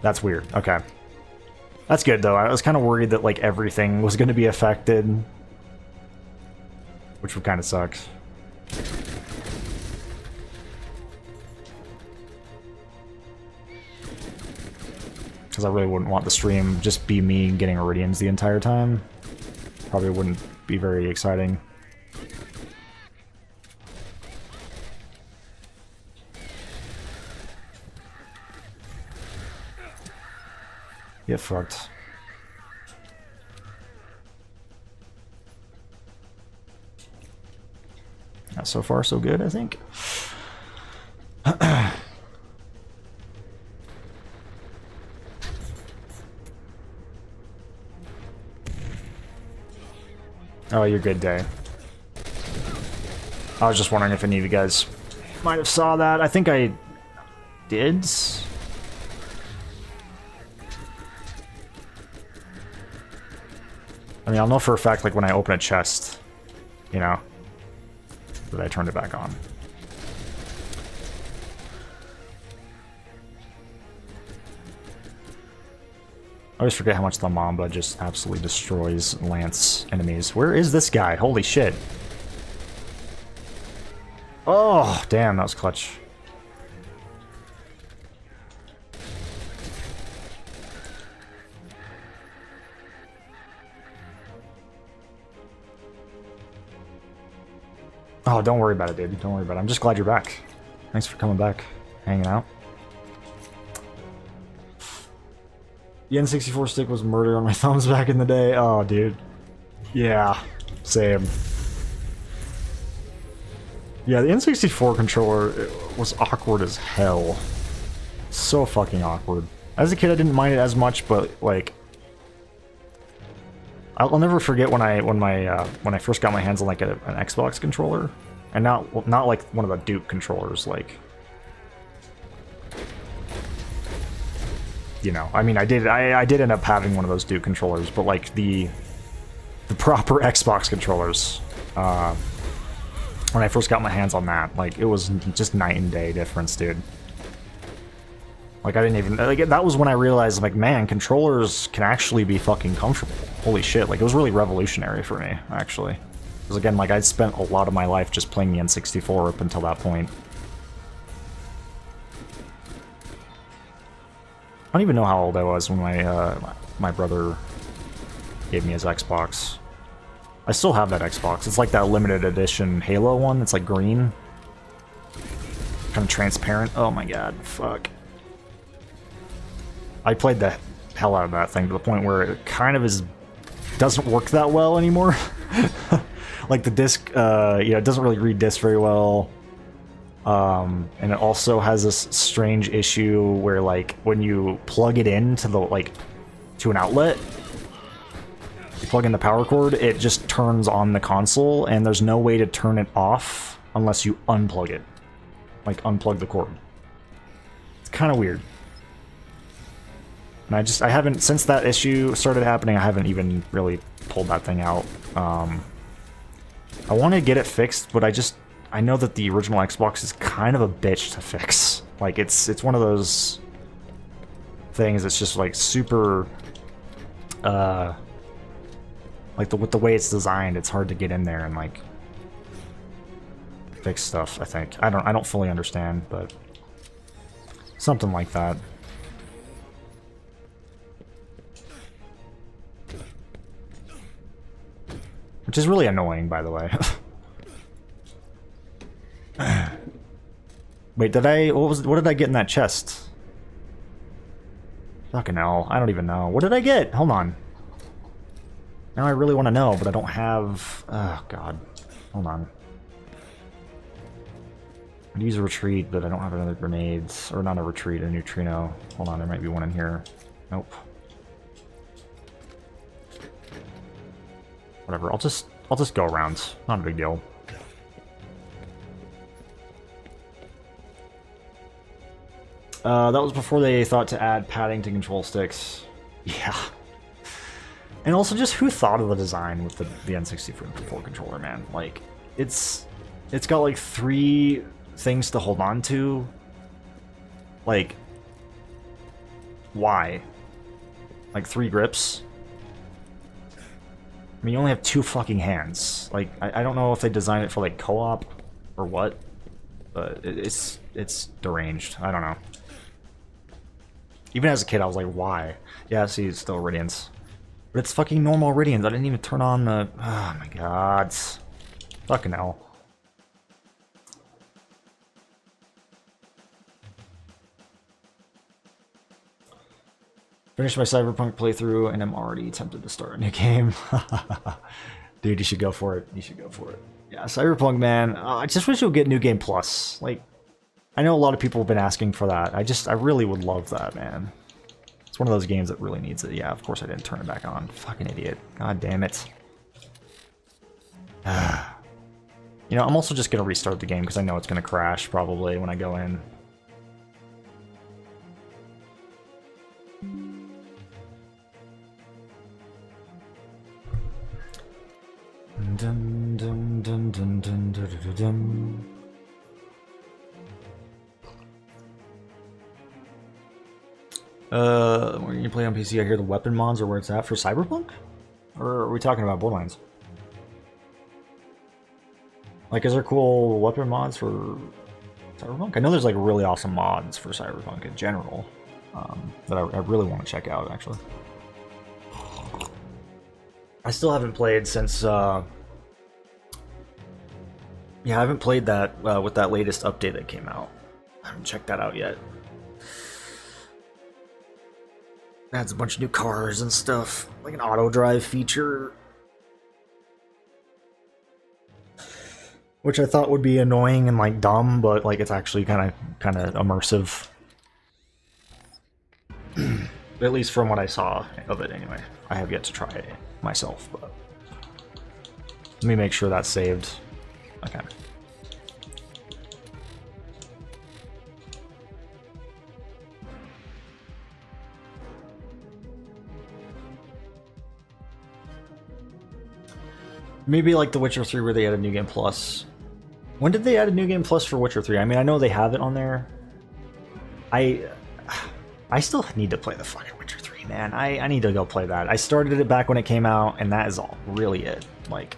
S1: That's weird. Okay. That's good, though. I was kind of worried that, like, everything was going to be affected, which would kind of suck. Because I really wouldn't want the stream just be me getting Iridians the entire time. Probably wouldn't be very exciting. Get fucked. Yeah, so far so good, I think. Oh, you're good, Day. I was just wondering if any of you guys might have saw that. I think I did. I mean, I'll know for a fact, like, when I open a chest, you know, that I turned it back on. I always forget how much the Mamba just absolutely destroys Lance enemies. Where is this guy? Holy shit. Oh, damn, that was clutch. Oh, don't worry about it, dude. Don't worry about it. I'm just glad you're back. Thanks for coming back, hanging out. The N64 stick was murder on my thumbs back in the day. Oh, dude. Yeah, same. Yeah, the N64 controller was awkward as hell. So fucking awkward. As a kid, I didn't mind it as much, but like, I'll never forget when I first got my hands on like an Xbox controller, and not like one of the Duke controllers, like you know, I mean, I did end up having one of those Duke controllers, but like the proper Xbox controllers, when I first got my hands on that, like, it was just night and day difference, dude. Like, I didn't even, like, that was when I realized, like, man, controllers can actually be fucking comfortable. Holy shit, like, it was really revolutionary for me, actually. Because, again, like, I'd spent a lot of my life just playing the N64 up until that point. I don't even know how old I was when my brother gave me his Xbox. I still have that Xbox. It's like that limited edition Halo one. It's like green. Kind of transparent. Oh my god, fuck. I played the hell out of that thing to the point where it kind of doesn't work that well anymore. Like the disc, it doesn't really read disc very well. And it also has this strange issue where, like, when you plug it into to an outlet, you plug in the power cord, it just turns on the console, and there's no way to turn it off unless you unplug it. Like, unplug the cord. It's kind of weird. And I haven't, since that issue started happening, I haven't even really pulled that thing out. I want to get it fixed, but I know that the original Xbox is kind of a bitch to fix. Like, it's one of those things that's just, like, super, like, with the way it's designed, it's hard to get in there and, like, fix stuff, I think. I don't fully understand, but something like that. Which is really annoying, by the way. Wait, what did I get in that chest? Fucking hell, I don't even know. What did I get? Hold on. Now I really want to know, but I don't have... Oh, God. Hold on. I'd use a retreat, but I don't have another grenades. Or not a retreat, a neutrino. Hold on, there might be one in here. Nope. Whatever, I'll just go around. Not a big deal. That was before they thought to add padding to control sticks. Yeah. And also, just who thought of the design with the N64 controller, man? Like, it's got like 3 things to hold on to. Like, why? Like 3 grips? I mean, you only have 2 fucking hands. Like, I don't know if they designed it for, like, co-op or what, but it's deranged. I don't know. Even as a kid, I was like, why? Yeah, see, it's still Iridians. But it's fucking normal Iridians. I didn't even turn on the... Oh, my God. Fucking hell. Finished my Cyberpunk playthrough, and I'm already tempted to start a new game. Dude, you should go for it. You should go for it. Yeah, Cyberpunk, man. I just wish it would get New Game Plus. Like, I know a lot of people have been asking for that. I really would love that, man. It's one of those games that really needs it. Yeah, of course I didn't turn it back on. Fucking idiot. God damn it. You know, I'm also just going to restart the game because I know it's going to crash probably when I go in. Dun, dun, dun, dun, dun, dun, dun, dun. When you play on PC, I hear the weapon mods are where it's at for Cyberpunk? Or are we talking about Borderlands? Like, is there cool weapon mods for Cyberpunk? I know there's, like, really awesome mods for Cyberpunk in general that I really want to check out, actually. I still haven't played since, yeah, I haven't played that with that latest update that came out. I haven't checked that out yet. It adds a bunch of new cars and stuff, like an auto drive feature. Which I thought would be annoying and, like, dumb, but, like, it's actually kind of immersive. At least from what I saw of it, anyway. I have yet to try it myself, but... Let me make sure that's saved. Okay. Maybe like The Witcher 3 where they added New Game Plus. When did they add a New Game Plus for Witcher 3? I mean, I know they have it on there. I still need to play the fucking Witcher 3, man. I need to go play that. I started it back when it came out, and that is all really it. Like,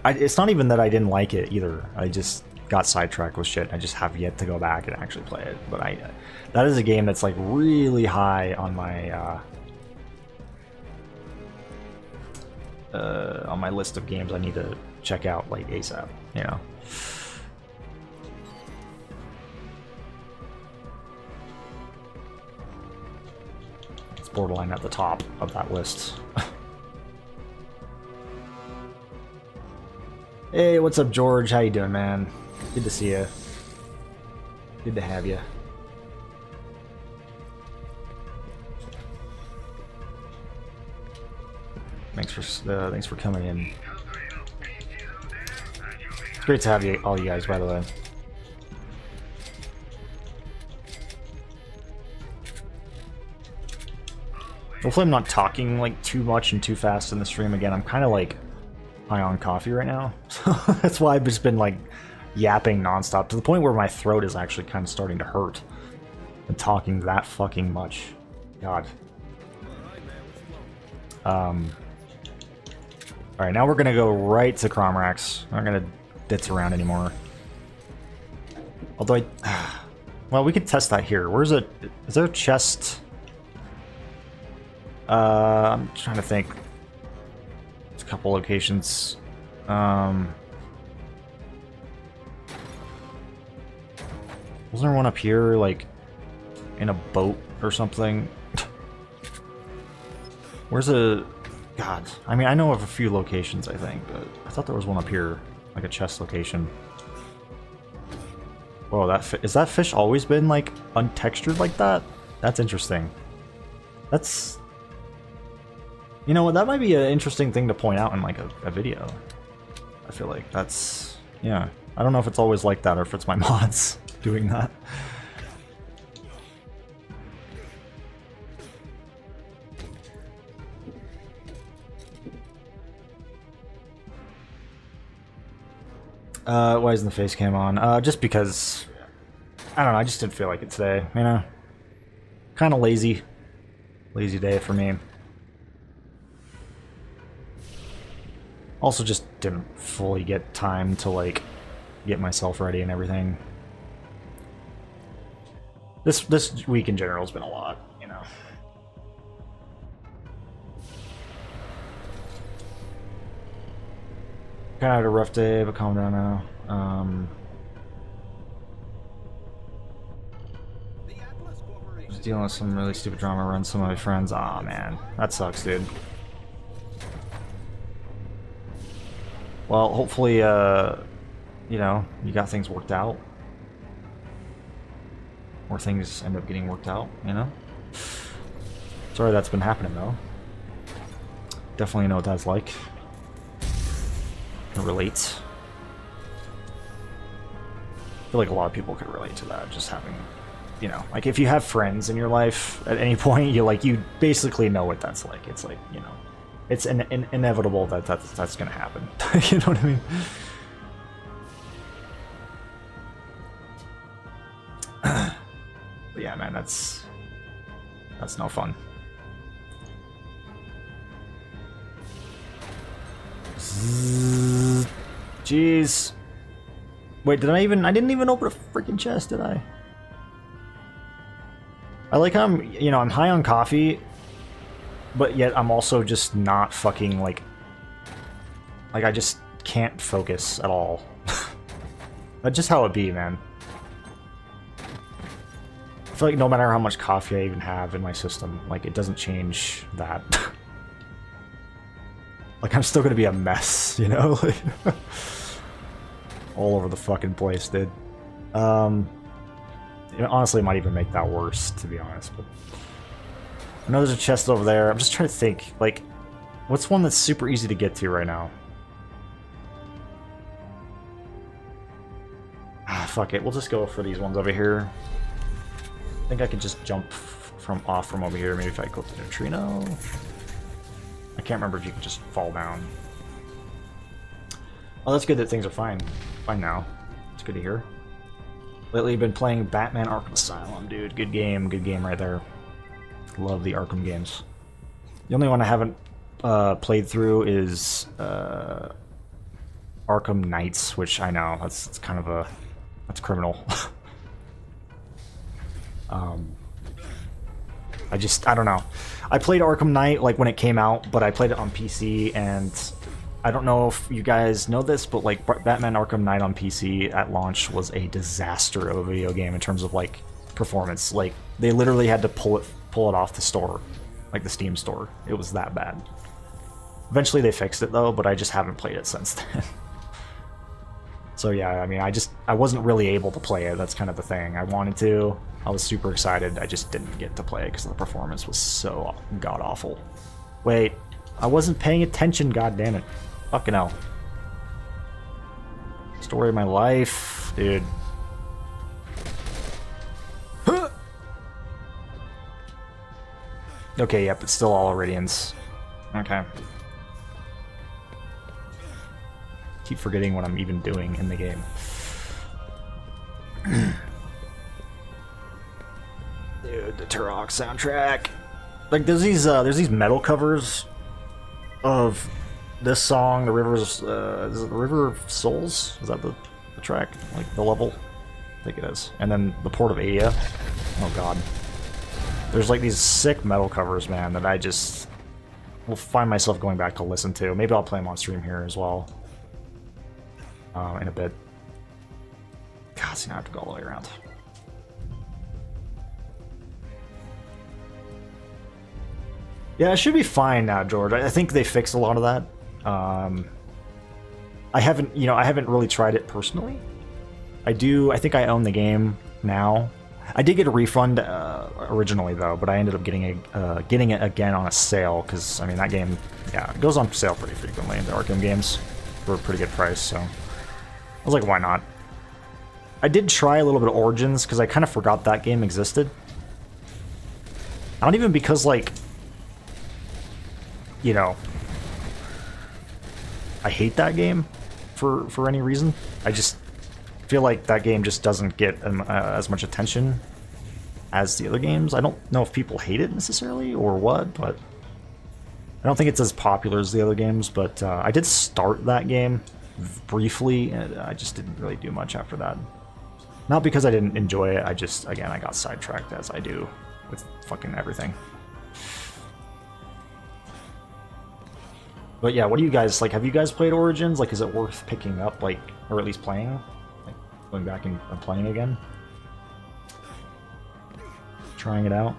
S1: it's not even that I didn't like it either. I just got sidetracked with shit. I just have yet to go back and actually play it. But that is a game that's like really high on my list of games I need to check out like ASAP. You know. Borderline at the top of that list. Hey, what's up, George? How you doing, man? Good to see you. Good to have you. Thanks for coming in. It's great to have you, all you guys, by the way. Hopefully I'm not talking like too much and too fast in the stream again. I'm kind of like high on coffee right now. So that's why I've just been like yapping nonstop to the point where my throat is actually kind of starting to hurt. And talking that fucking much. God. Alright, now we're gonna go right to Cromrax. I'm not gonna ditz around anymore. Although well, we could test that here. Where's it? Is there a chest? I'm trying to think. There's a couple locations. Wasn't there one up here, like, in a boat or something? Where's a... God. I mean, I know of a few locations, I think, but I thought there was one up here. Like a chest location. Whoa, is that fish always been, like, untextured like that? That's interesting. That's... You know what, that might be an interesting thing to point out in, like, a video. I feel like that's... Yeah. I don't know if it's always like that or if it's my mods doing that. Why isn't the face cam on? Just because... I don't know, I just didn't feel like it today, you know? Kinda lazy. Lazy day for me. Also just didn't fully get time to, like, get myself ready and everything. This week in general has been a lot, you know. Kinda had a rough day, but calm down now. Just dealing with some really stupid drama around some of my friends. Aw, man. That sucks, dude. Well, hopefully, you know, you got things worked out. Or things end up getting worked out, you know? Sorry that's been happening, though. Definitely know what that's like. Can relate. I feel like a lot of people could relate to that, just having, you know, like if you have friends in your life at any point, you basically know what that's like. It's like, you know, it's inevitable that's gonna happen. You know what I mean? But yeah, man, that's no fun. Jeez. Wait, I didn't even open a freaking chest, did I? I like how I'm high on coffee, but yet I'm also just not fucking, like I just can't focus at all. That's just how it be, man. I feel like no matter how much coffee I even have in my system, like, it doesn't change that. Like, I'm still gonna be a mess, you know? Like, all over the fucking place, dude. You know, honestly, it might even make that worse, to be honest, but... I know there's a chest over there. I'm just trying to think, like, what's one that's super easy to get to right now? Ah, fuck it. We'll just go for these ones over here. I think I could just jump off from over here. Maybe if I go to the neutrino. I can't remember if you can just fall down. Oh, that's good that things are fine. Fine now. It's good to hear. Lately, I've been playing Batman Arkham Asylum, dude. Good game right there. Love the Arkham games. The only one I haven't played through is Arkham Knights, which I know that's kind of a that's criminal. I don't know. I played Arkham Knight like when it came out, but I played it on PC, and I don't know if you guys know this, but like Batman Arkham Knight on PC at launch was a disaster of a video game in terms of like performance. Like they literally had to pull it off the store, like the Steam store. It was that bad. Eventually they fixed it though, but I just haven't played it since then. So yeah, I mean, I wasn't really able to play it. That's kind of the thing. I wanted to. I was super excited. I just didn't get to play it because the performance was so god awful. Wait, I wasn't paying attention. God damn it! Fucking hell. Story of my life, dude. Okay, yep, it's still all Iridians. Okay. Keep forgetting what I'm even doing in the game. Dude, the Turok soundtrack. Like there's these metal covers of this song, the Rivers is it the River of Souls? Is that the track? Like the level? I think it is. And then the Port of Adia. Oh god. There's like these sick metal covers, man, that I just will find myself going back to listen to. Maybe I'll play them on stream here as well. In a bit. God, see, now I have to go all the way around. Yeah, it should be fine now, George. I think they fixed a lot of that. I haven't really tried it personally. I think I own the game now. I did get a refund originally though, but I ended up getting it again on a sale because I mean that game, yeah, it goes on sale pretty frequently. The Arkham games for a pretty good price, so I was like, why not? I did try a little bit of Origins because I kind of forgot that game existed. Not even because like, you know, I hate that game for any reason. I just feel like that game just doesn't get as much attention as the other games. I don't know if people hate it necessarily or what, but I don't think it's as popular as the other games. But I did start that game briefly, and I just didn't really do much after that. Not because I didn't enjoy it, I just, again, I got sidetracked as I do with fucking everything. But yeah, what do you guys, like, have you guys played Origins? Like, is it worth picking up, like, or at least playing? Like, going back and playing again? Trying it out?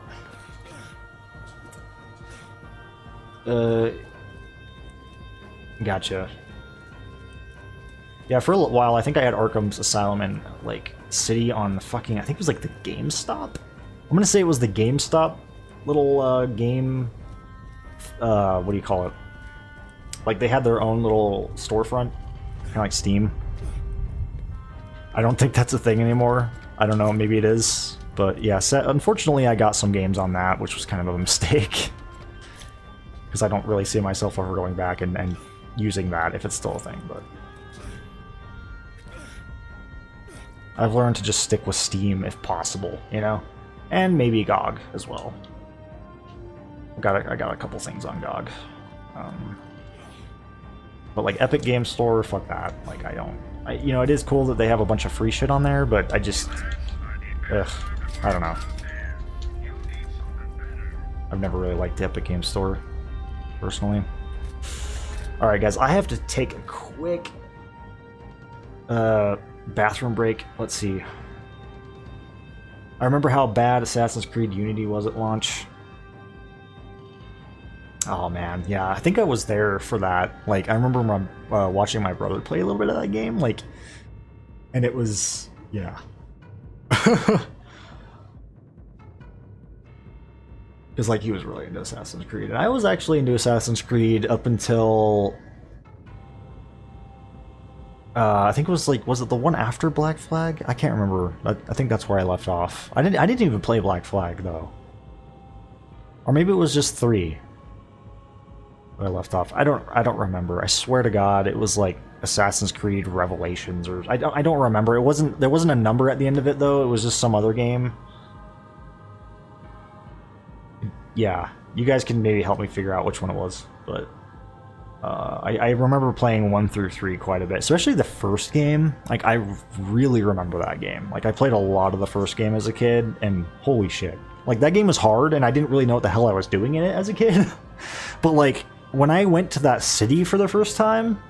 S1: Gotcha. Yeah, for a little while, I think I had Arkham's Asylum and, like, City on the fucking, I think it was, like, the GameStop? I'm gonna say it was the GameStop little, game, what do you call it? Like, they had their own little storefront, kind of like Steam. I don't think that's a thing anymore. I don't know, maybe it is. But yeah, unfortunately I got some games on that, which was kind of a mistake. Because I don't really see myself ever going back and using that if it's still a thing, but... I've learned to just stick with Steam if possible, you know? And maybe GOG as well. I got a couple things on GOG. But like Epic Game Store, fuck that. Like you know, it is cool that they have a bunch of free shit on there, but I just, I don't know. I've never really liked the Epic Game Store, personally. All right, guys, I have to take a quick bathroom break. Let's see. I remember how bad Assassin's Creed Unity was at launch. Oh man, yeah, I think I was there for that. Like, I remember watching my brother play a little bit of that game, like, and it was, yeah. Because, like, he was really into Assassin's Creed. And I was actually into Assassin's Creed up until... I think it was, like, was it the one after Black Flag? I can't remember. I think that's where I left off. I didn't even play Black Flag, though. Or maybe it was just 3. where I left off. I don't remember. I swear to God, it was like Assassin's Creed Revelations, or I don't remember. There wasn't a number at the end of it though. It was just some other game. Yeah, you guys can maybe help me figure out which one it was, but I remember playing 1 through 3 quite a bit, especially the first game. Like, I really remember that game. Like, I played a lot of the first game as a kid, and holy shit. Like, that game was hard, and I didn't really know what the hell I was doing in it as a kid. But, like, when I went to that city for the first time,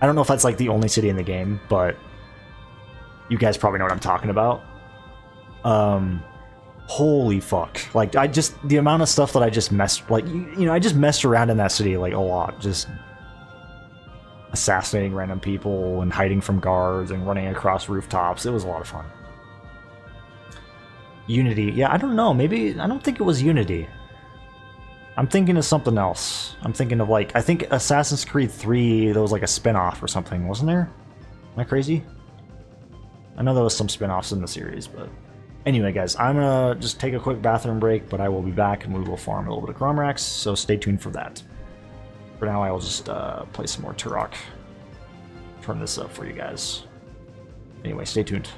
S1: I don't know if that's, like, the only city in the game, but you guys probably know what I'm talking about. Holy fuck. Like, the amount of stuff that I just messed, like, you know, I just messed around in that city, like, a lot. Just assassinating random people and hiding from guards and running across rooftops. It was a lot of fun. Unity. Yeah, I don't know. Maybe, I don't think it was Unity. I'm thinking of something else. I'm thinking of, like, I think Assassin's Creed 3, there was, like, a spin-off or something, wasn't there? Am I crazy? I know there was some spin-offs in the series, but... Anyway, guys, I'm gonna just take a quick bathroom break, but I will be back and we will farm a little bit of Chromrax, so stay tuned for that. For now, I will just play some more Turok. Turn this up for you guys. Anyway, stay tuned.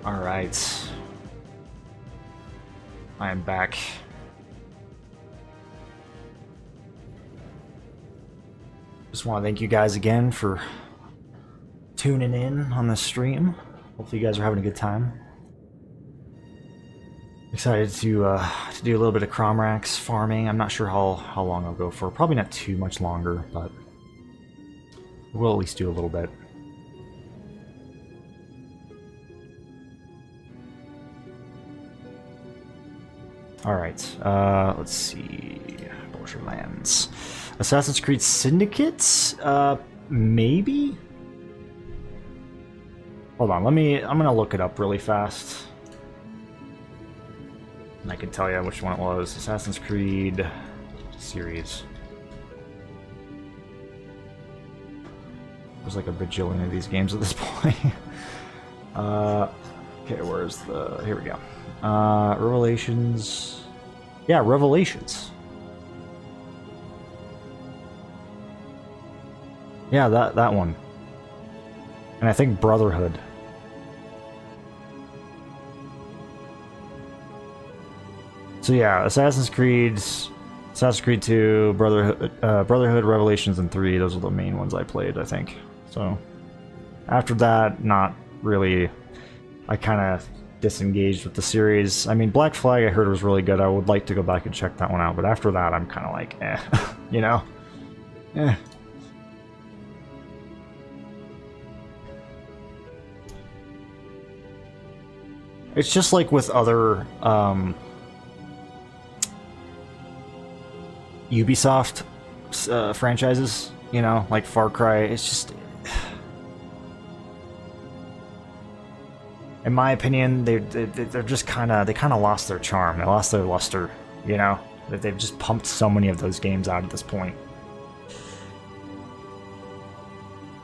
S1: Alright. I am back. Just want to thank you guys again for tuning in on this stream. Hopefully you guys are having a good time. Excited to do a little bit of Cromrax farming. I'm not sure how long I'll go for. Probably not too much longer, but we'll at least do a little bit. Alright, let's see. Borderlands. Assassin's Creed Syndicate? Maybe? Hold on, I'm gonna look it up really fast. And I can tell you which one it was. Assassin's Creed series. There's like a bajillion of these games at this point. Okay, where's the... Here we go. Revelations... Yeah, Revelations. Yeah, that one. And I think Brotherhood. So yeah, Assassin's Creed 2, Brotherhood, Revelations, and 3, those are the main ones I played, I think. So, after that, not really... I kind of disengaged with the series. I mean, Black Flag I heard was really good. I would like to go back and check that one out, but after that, I'm kind of like, eh, you know? Eh. It's just like with other, Ubisoft franchises, you know, like Far Cry. It's just, in my opinion, they're just kind of lost their charm. They lost their luster, you know. That they've just pumped so many of those games out at this point,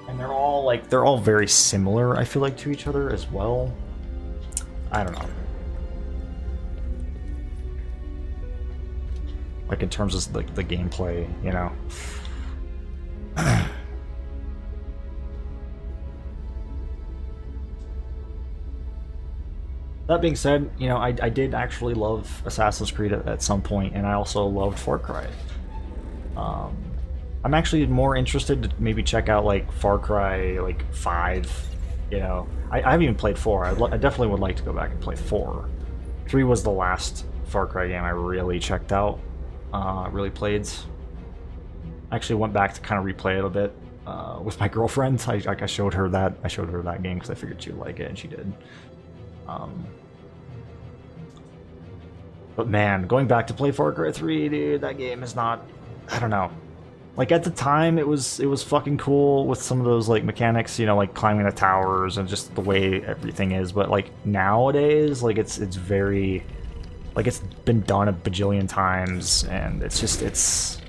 S1: and they're all very similar. I feel like to each other as well. I don't know. Like in terms of the gameplay, you know. That being said, you know, I did actually love Assassin's Creed at some point, and I also loved Far Cry. I'm actually more interested to maybe check out like Far Cry like 5. You know, I haven't even played 4. I definitely would like to go back and play 4. 3 was the last Far Cry game I really checked out, really played. I actually went back to kind of replay it a bit with my girlfriend. I showed her that game because I figured she'd like it, and she did. But man, going back to play Far Cry 3, dude, that game is not... I don't know. Like, at the time, it was fucking cool with some of those, like, mechanics, you know, like climbing the towers and just the way everything is. But, like, nowadays, like, it's very... Like, it's been done a bajillion times, and it's just, it's...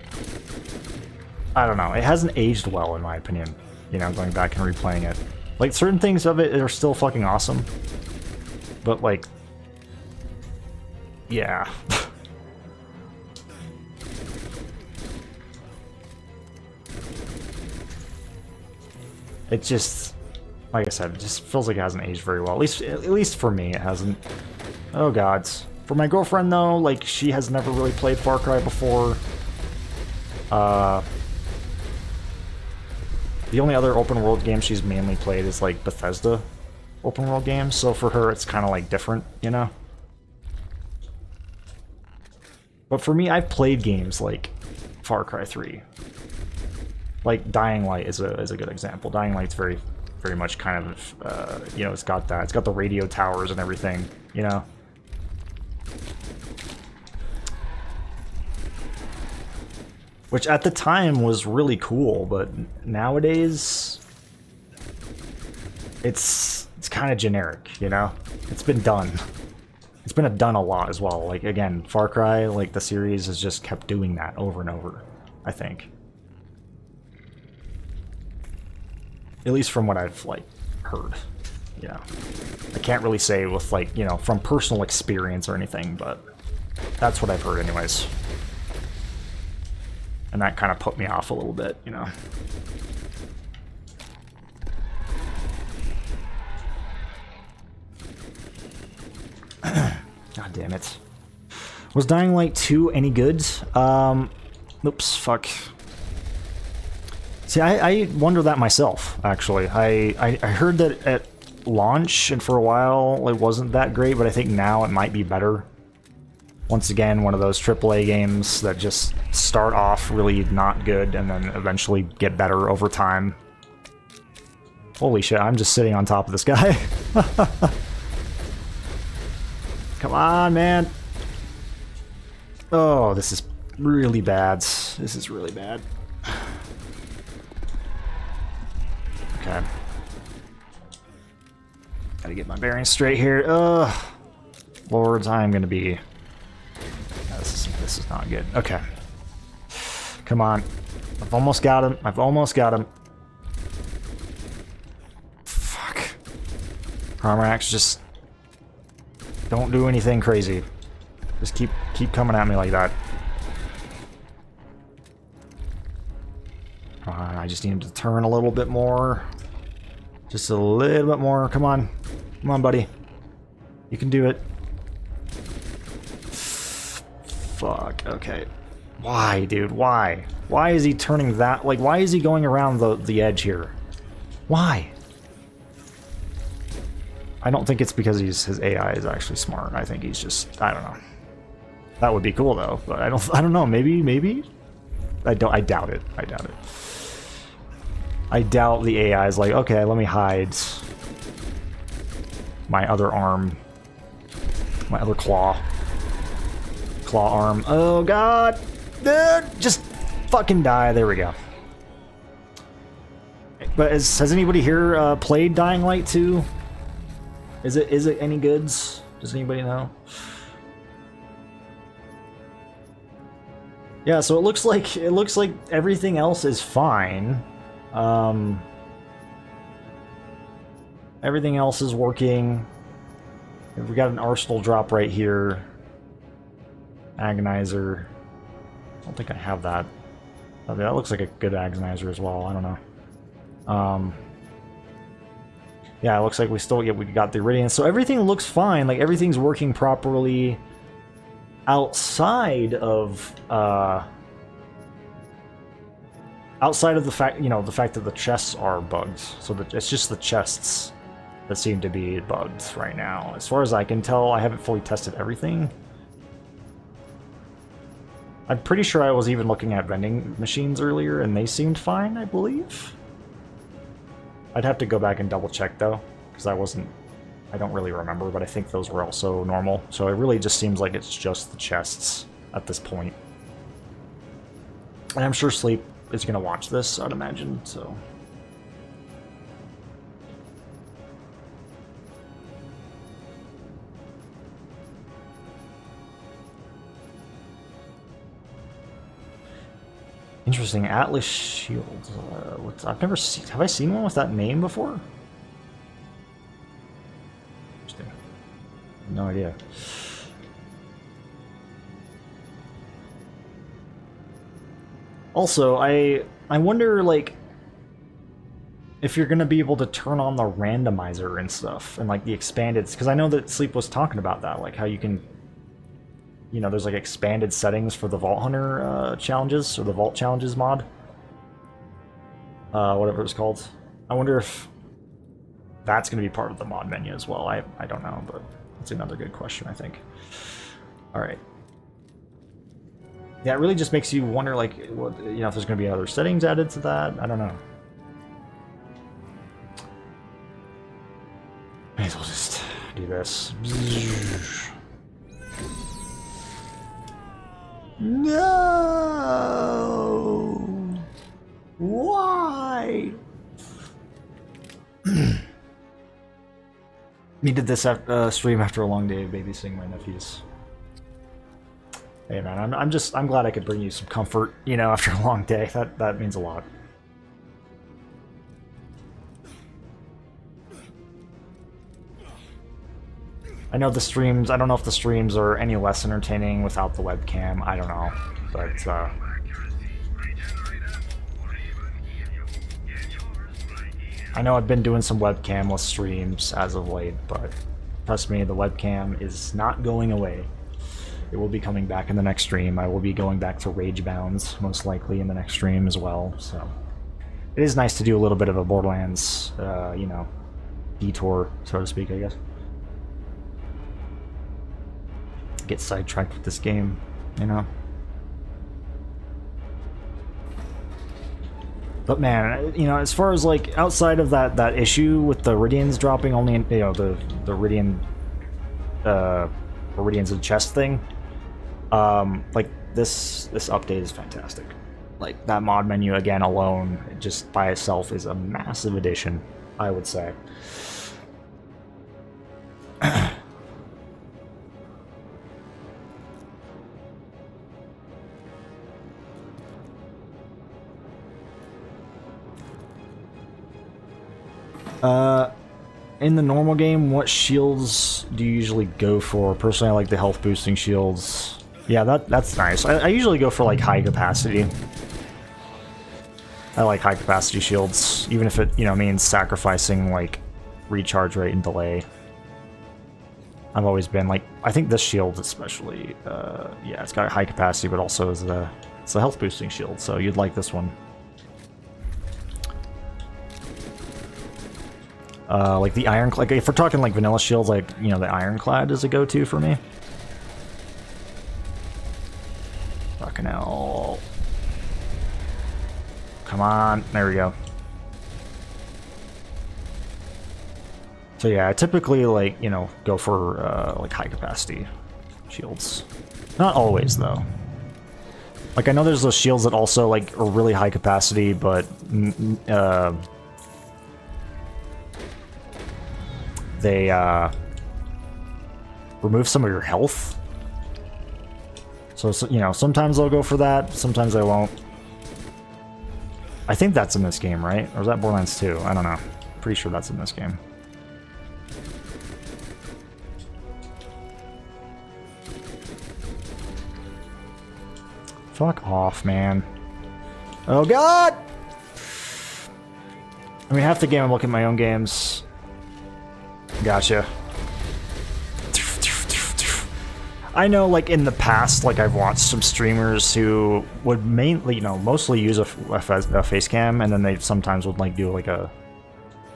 S1: I don't know. It hasn't aged well, in my opinion, you know, going back and replaying it. Like, certain things of it are still fucking awesome. But, like... Yeah. It just, like I said, it just feels like it hasn't aged very well. At least for me, it hasn't. Oh gods. For my girlfriend though, like she has never really played Far Cry before. The only other open world game she's mainly played is like Bethesda open world games. So for her, it's kind of like different, you know. But for me, I've played games like Far Cry 3. Like Dying Light is a good example. Dying Light's very much kind of you know, it's got the radio towers and everything, you know. Which at the time was really cool, but nowadays it's kind of generic, you know. It's been done. It's been done a lot as well. Like again, Far Cry, like the series has just kept doing that over and over, I think. At least from what I've, like, heard, you know. I can't really say with, like, you know, from personal experience or anything, but that's what I've heard anyways. And that kind of put me off a little bit, you know. damn it. Was Dying Light 2 any good? Oops, fuck. See, I wonder that myself, actually. I heard that at launch and for a while it wasn't that great, but I think now it might be better. Once again, one of those AAA games that just start off really not good and then eventually get better over time. Holy shit, I'm just sitting on top of this guy. Come on, man. Oh, this is really bad. This is really bad. Okay. Gotta get my bearings straight here. Ugh. Lords, I'm gonna be... This is not good. Okay. Come on. I've almost got him. I've almost got him. Fuck. Armor axe, just... don't do anything crazy. Just keep coming at me like that. I just need him to turn a little bit more. Just a little bit more. Come on. Come on, buddy. You can do it. Fuck. Okay. Why, dude? Why? Why is he turning that? Like, why is he going around the edge here? Why? I don't think it's because his AI is actually smart. I think he's just... I don't know. That would be cool, though. But I don't know. Maybe? I doubt it. I doubt it. I doubt the AI is like, okay, let me hide my other arm. My other claw. Claw arm. Oh, God! Just fucking die. There we go. But has anybody here played Dying Light 2? Is it any goods? Does anybody know? Yeah, so it looks like everything else is fine. Everything else is working. We got an arsenal drop right here. Agonizer. I don't think I have that. Oh, that looks like a good agonizer as well. I don't know. Yeah, it looks like we got the Iridian. So everything looks fine. Like everything's working properly. Outside of the fact, the fact that the chests are bugged. So that it's just the chests that seem to be bugged right now. As far as I can tell, I haven't fully tested everything. I'm pretty sure I was even looking at vending machines earlier, and they seemed fine, I believe. I'd have to go back and double check though, because I don't really remember, but I think those were also normal. So it really just seems like it's just the chests at this point. And I'm sure Sleep is going to watch this, I'd imagine, so... Interesting, Atlas Shield. I've never seen... Have I seen one with that name before? Interesting. No idea. Also, I wonder, like, if you're gonna be able to turn on the randomizer and stuff, and like the expanded, because I know that Sleep was talking about that, like how you can, there's like expanded settings for the Vault Hunter challenges, or the Vault Challenges mod. Whatever it's called. I wonder if that's gonna be part of the mod menu as well. I don't know, but it's another good question, I think. Alright. Yeah, it really just makes you wonder, like, what, if there's going to be other settings added to that. I don't know. May as well just do this. No! Why? Needed this stream after a long day of babysitting my nephews. Hey man, I'm glad I could bring you some comfort, after a long day. That means a lot. I know the streams, I don't know if the streams are any less entertaining without the webcam. I don't know, but I know I've been doing some webcamless streams as of late, but trust me, the webcam is not going away. It will be coming back in the next stream. I will be going back to Rage Bounds, most likely, in the next stream as well, so... It is nice to do a little bit of a Borderlands, you know, detour, so to speak, I guess. Get sidetracked with this game, you know? But man, you know, as far as, like, outside of that issue with the Iridians dropping only in, you know, the Iridian, Iridians in chest thing, like, this update is fantastic. Like, that mod menu, again, alone, just by itself, is a massive addition, I would say. In the normal game, what shields do you usually go for? Personally, I like the health boosting shields. Yeah, that's nice. I usually go for, like, high capacity. I like high capacity shields, even if it, you know, means sacrificing, like, recharge rate and delay. I've always been, like, I think this shield especially, yeah, it's got high capacity, but also it's a health boosting shield, so you'd like this one. Like the like if we're talking like vanilla shields, like, you know, the ironclad is a go-to for me. Fucking hell. Come on, there we go. So yeah, I typically, like, you know, go for like high capacity shields. Not always though. Like, I know there's those shields that also, like, are really high capacity, but they remove some of your health. So, you know, sometimes I'll go for that, sometimes I won't. I think that's in this game, right? Or is that Borderlands 2? I don't know. Pretty sure that's in this game. Fuck off, man. Oh god! I mean, half the game I'm looking at my own games. Gotcha. I know, like, in the past, like, I've watched some streamers who would mainly, you know, mostly use a face cam, and then they sometimes would, like, do, like, a,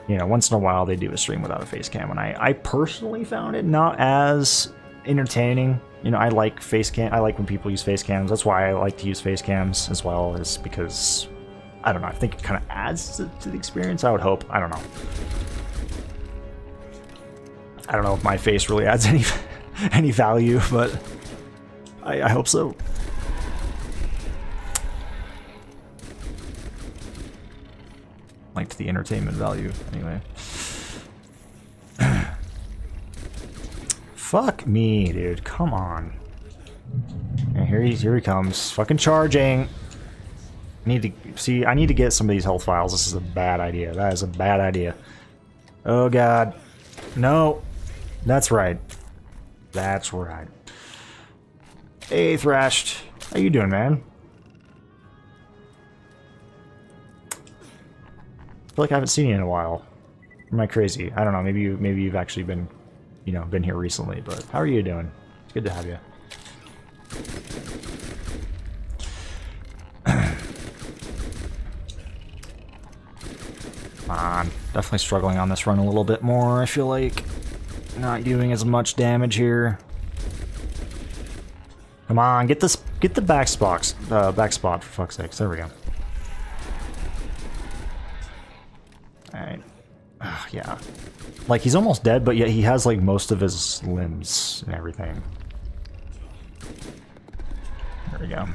S1: you know, once in a while they do a stream without a face cam, and I personally found it not as entertaining. You know, I like face cam, I like when people use face cams. That's why I like to use face cams as well, is because, I don't know, I think it kind of adds to the experience, I would hope. I don't know. I don't know if my face really adds any value, but I hope so. Liked the entertainment value, anyway. Fuck me, dude. Come on. And here he comes. Fucking charging. I need to get some of these health files. This is a bad idea. That is a bad idea. Oh god. No. That's right. That's right. Hey, Thrashed. How you doing, man? I feel like I haven't seen you in a while. Am I crazy? I don't know. Maybe you've actually been, you know, been here recently. But how are you doing? It's good to have you. Come on. Definitely struggling on this run a little bit more, I feel like. Not doing as much damage here. Come on, get the back spot for fuck's sakes. There we go. Alright. Yeah. Like, he's almost dead, but yet he has, like, most of his limbs and everything. There we go.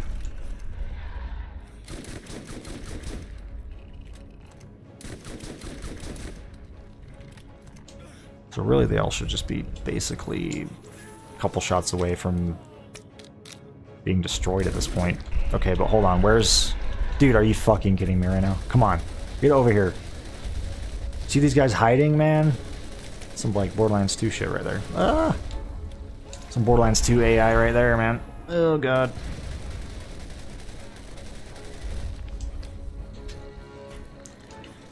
S1: So really, they all should just be basically a couple shots away from being destroyed at this point. Okay, but hold on, where's... Dude, are you fucking kidding me right now? Come on, get over here. See these guys hiding, man? Some, like, Borderlands 2 shit right there. Ah! Some Borderlands 2 AI right there, man. Oh, God.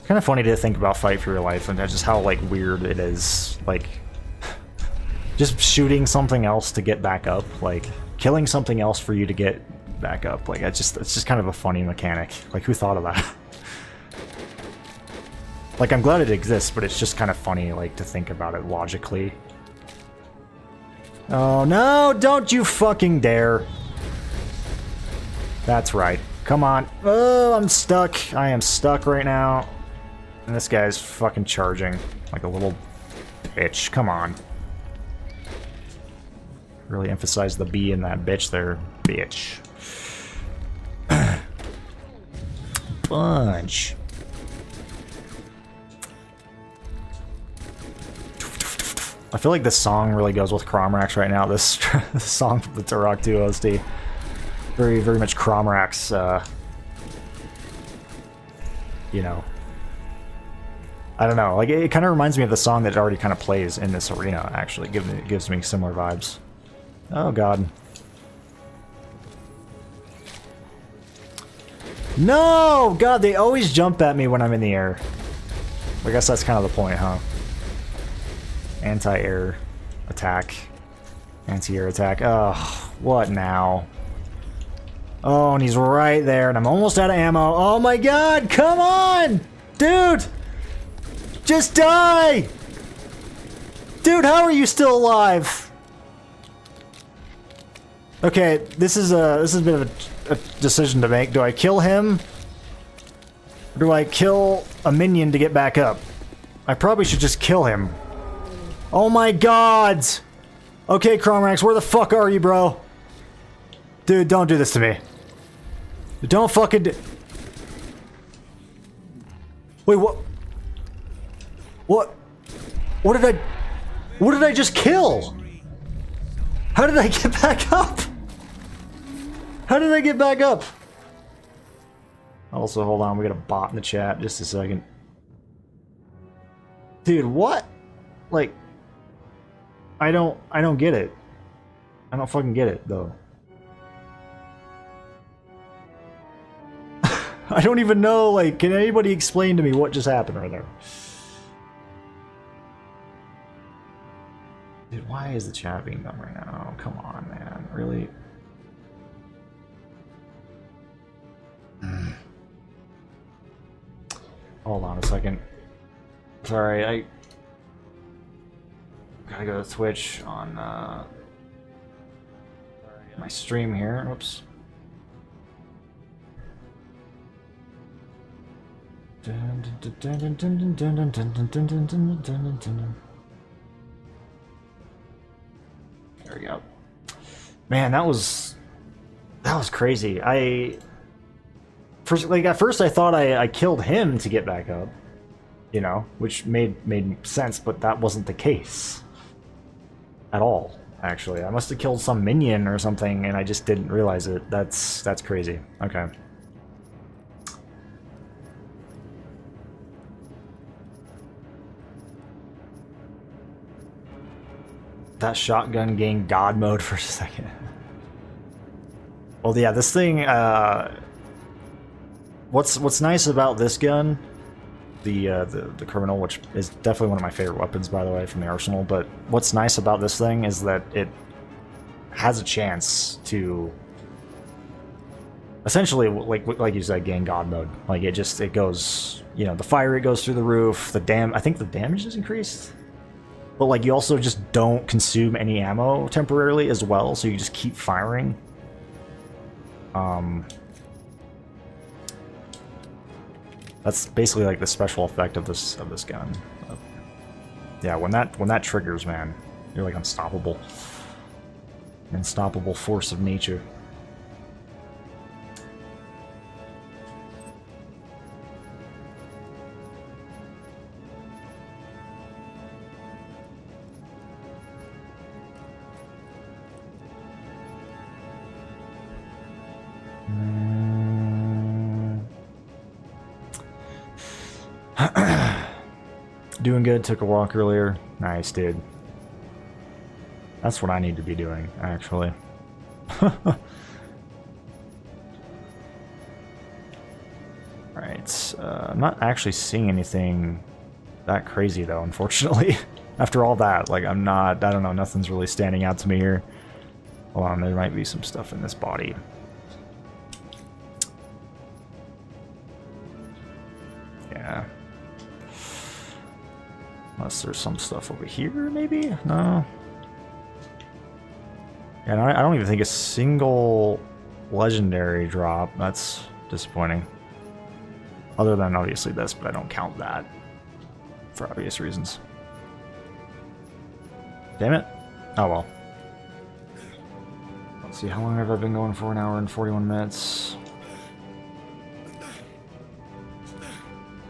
S1: Kind of funny to think about Fight for Your Life and just how, like, weird it is. Like, Just shooting something else to get back up, like killing something else for you to get back up. Like it's just kind of a funny mechanic. Like who thought of that? Like I'm glad it exists, but it's just kind of funny like to think about it logically. Oh no, don't you fucking dare. That's right. Come on. Oh, I'm stuck. I am stuck right now. And this guy's fucking charging like a little bitch. Come on. Really emphasize the B in that bitch there. Bitch. Bunch. I feel like this song really goes with Cromrax right now. This song from the Turok 2 OST. Very, very much Cromrax, you know. I don't know, like it kind of reminds me of the song that already kind of plays in this arena, actually. It gives me similar vibes. Oh god. No! God, they always jump at me when I'm in the air. I guess that's kind of the point, huh? Anti-air attack. Anti-air attack. Ugh, what now? Oh, and he's right there, and I'm almost out of ammo. Oh my god, come on! Dude! Just die! Dude, how are you still alive? Okay, this is a bit of a decision to make. Do I kill him? Or do I kill a minion to get back up? I probably should just kill him. Oh my god! Okay, Cromrax, where the fuck are you, bro? Dude, don't do this to me. Don't fucking Wait, what? What? What did I just kill? How did I get back up? How did I get back up? Also, hold on, we got a bot in the chat. Just a second. Dude, what? Like, I don't get it. I don't fucking get it, though. I don't even know, like, can anybody explain to me what just happened right there? Dude, why is the chat being done right now? Oh, come on, man. Really? Hold on a second. Sorry, I gotta go to Twitch on my stream here. Whoops. There we go. Man, that was crazy. At first I thought I killed him to get back up, you know, which made sense, but that wasn't the case at all. Actually, I must have killed some minion or something, and I just didn't realize it. That's crazy. Okay. That shotgun gained God mode for a second. Well, yeah, this thing. What's nice about this gun, the criminal, which is definitely one of my favorite weapons, by the way, from the arsenal. But what's nice about this thing is that it has a chance to essentially, like you said, gain God mode. Like it goes, you know, the fire rate goes through the roof. I think the damage is increased. But like you also just don't consume any ammo temporarily as well, so you just keep firing. That's basically like the special effect of this gun. Yeah, when that triggers, man, you're like unstoppable. Unstoppable force of nature. Doing good, took a walk earlier. Nice, dude. That's what I need to be doing, actually. Alright, I'm not actually seeing anything that crazy, though, unfortunately. After all that, like, I'm not, I don't know, nothing's really standing out to me here. Hold on, there might be some stuff in this body. Yeah. Unless there's some stuff over here, maybe? No. And I don't even think a single legendary drop. That's disappointing. Other than obviously this, but I don't count that for obvious reasons. Damn it. Oh well. Let's see, how long have I been going for? An hour and 41 minutes.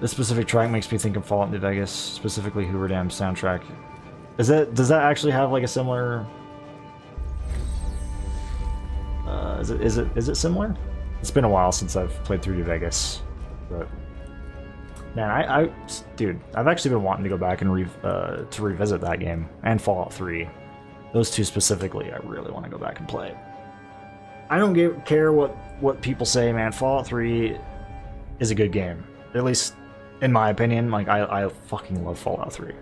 S1: This specific track makes me think of Fallout New Vegas, specifically Hoover Dam soundtrack. Does that actually have like a similar? Is it similar? It's been a while since I've played through New Vegas, but man, dude, I've actually been wanting to go back and to revisit that game and Fallout 3. Those two specifically, I really want to go back and play. I don't care what people say, man. Fallout 3 is a good game, at least in my opinion. Like I fucking love Fallout 3.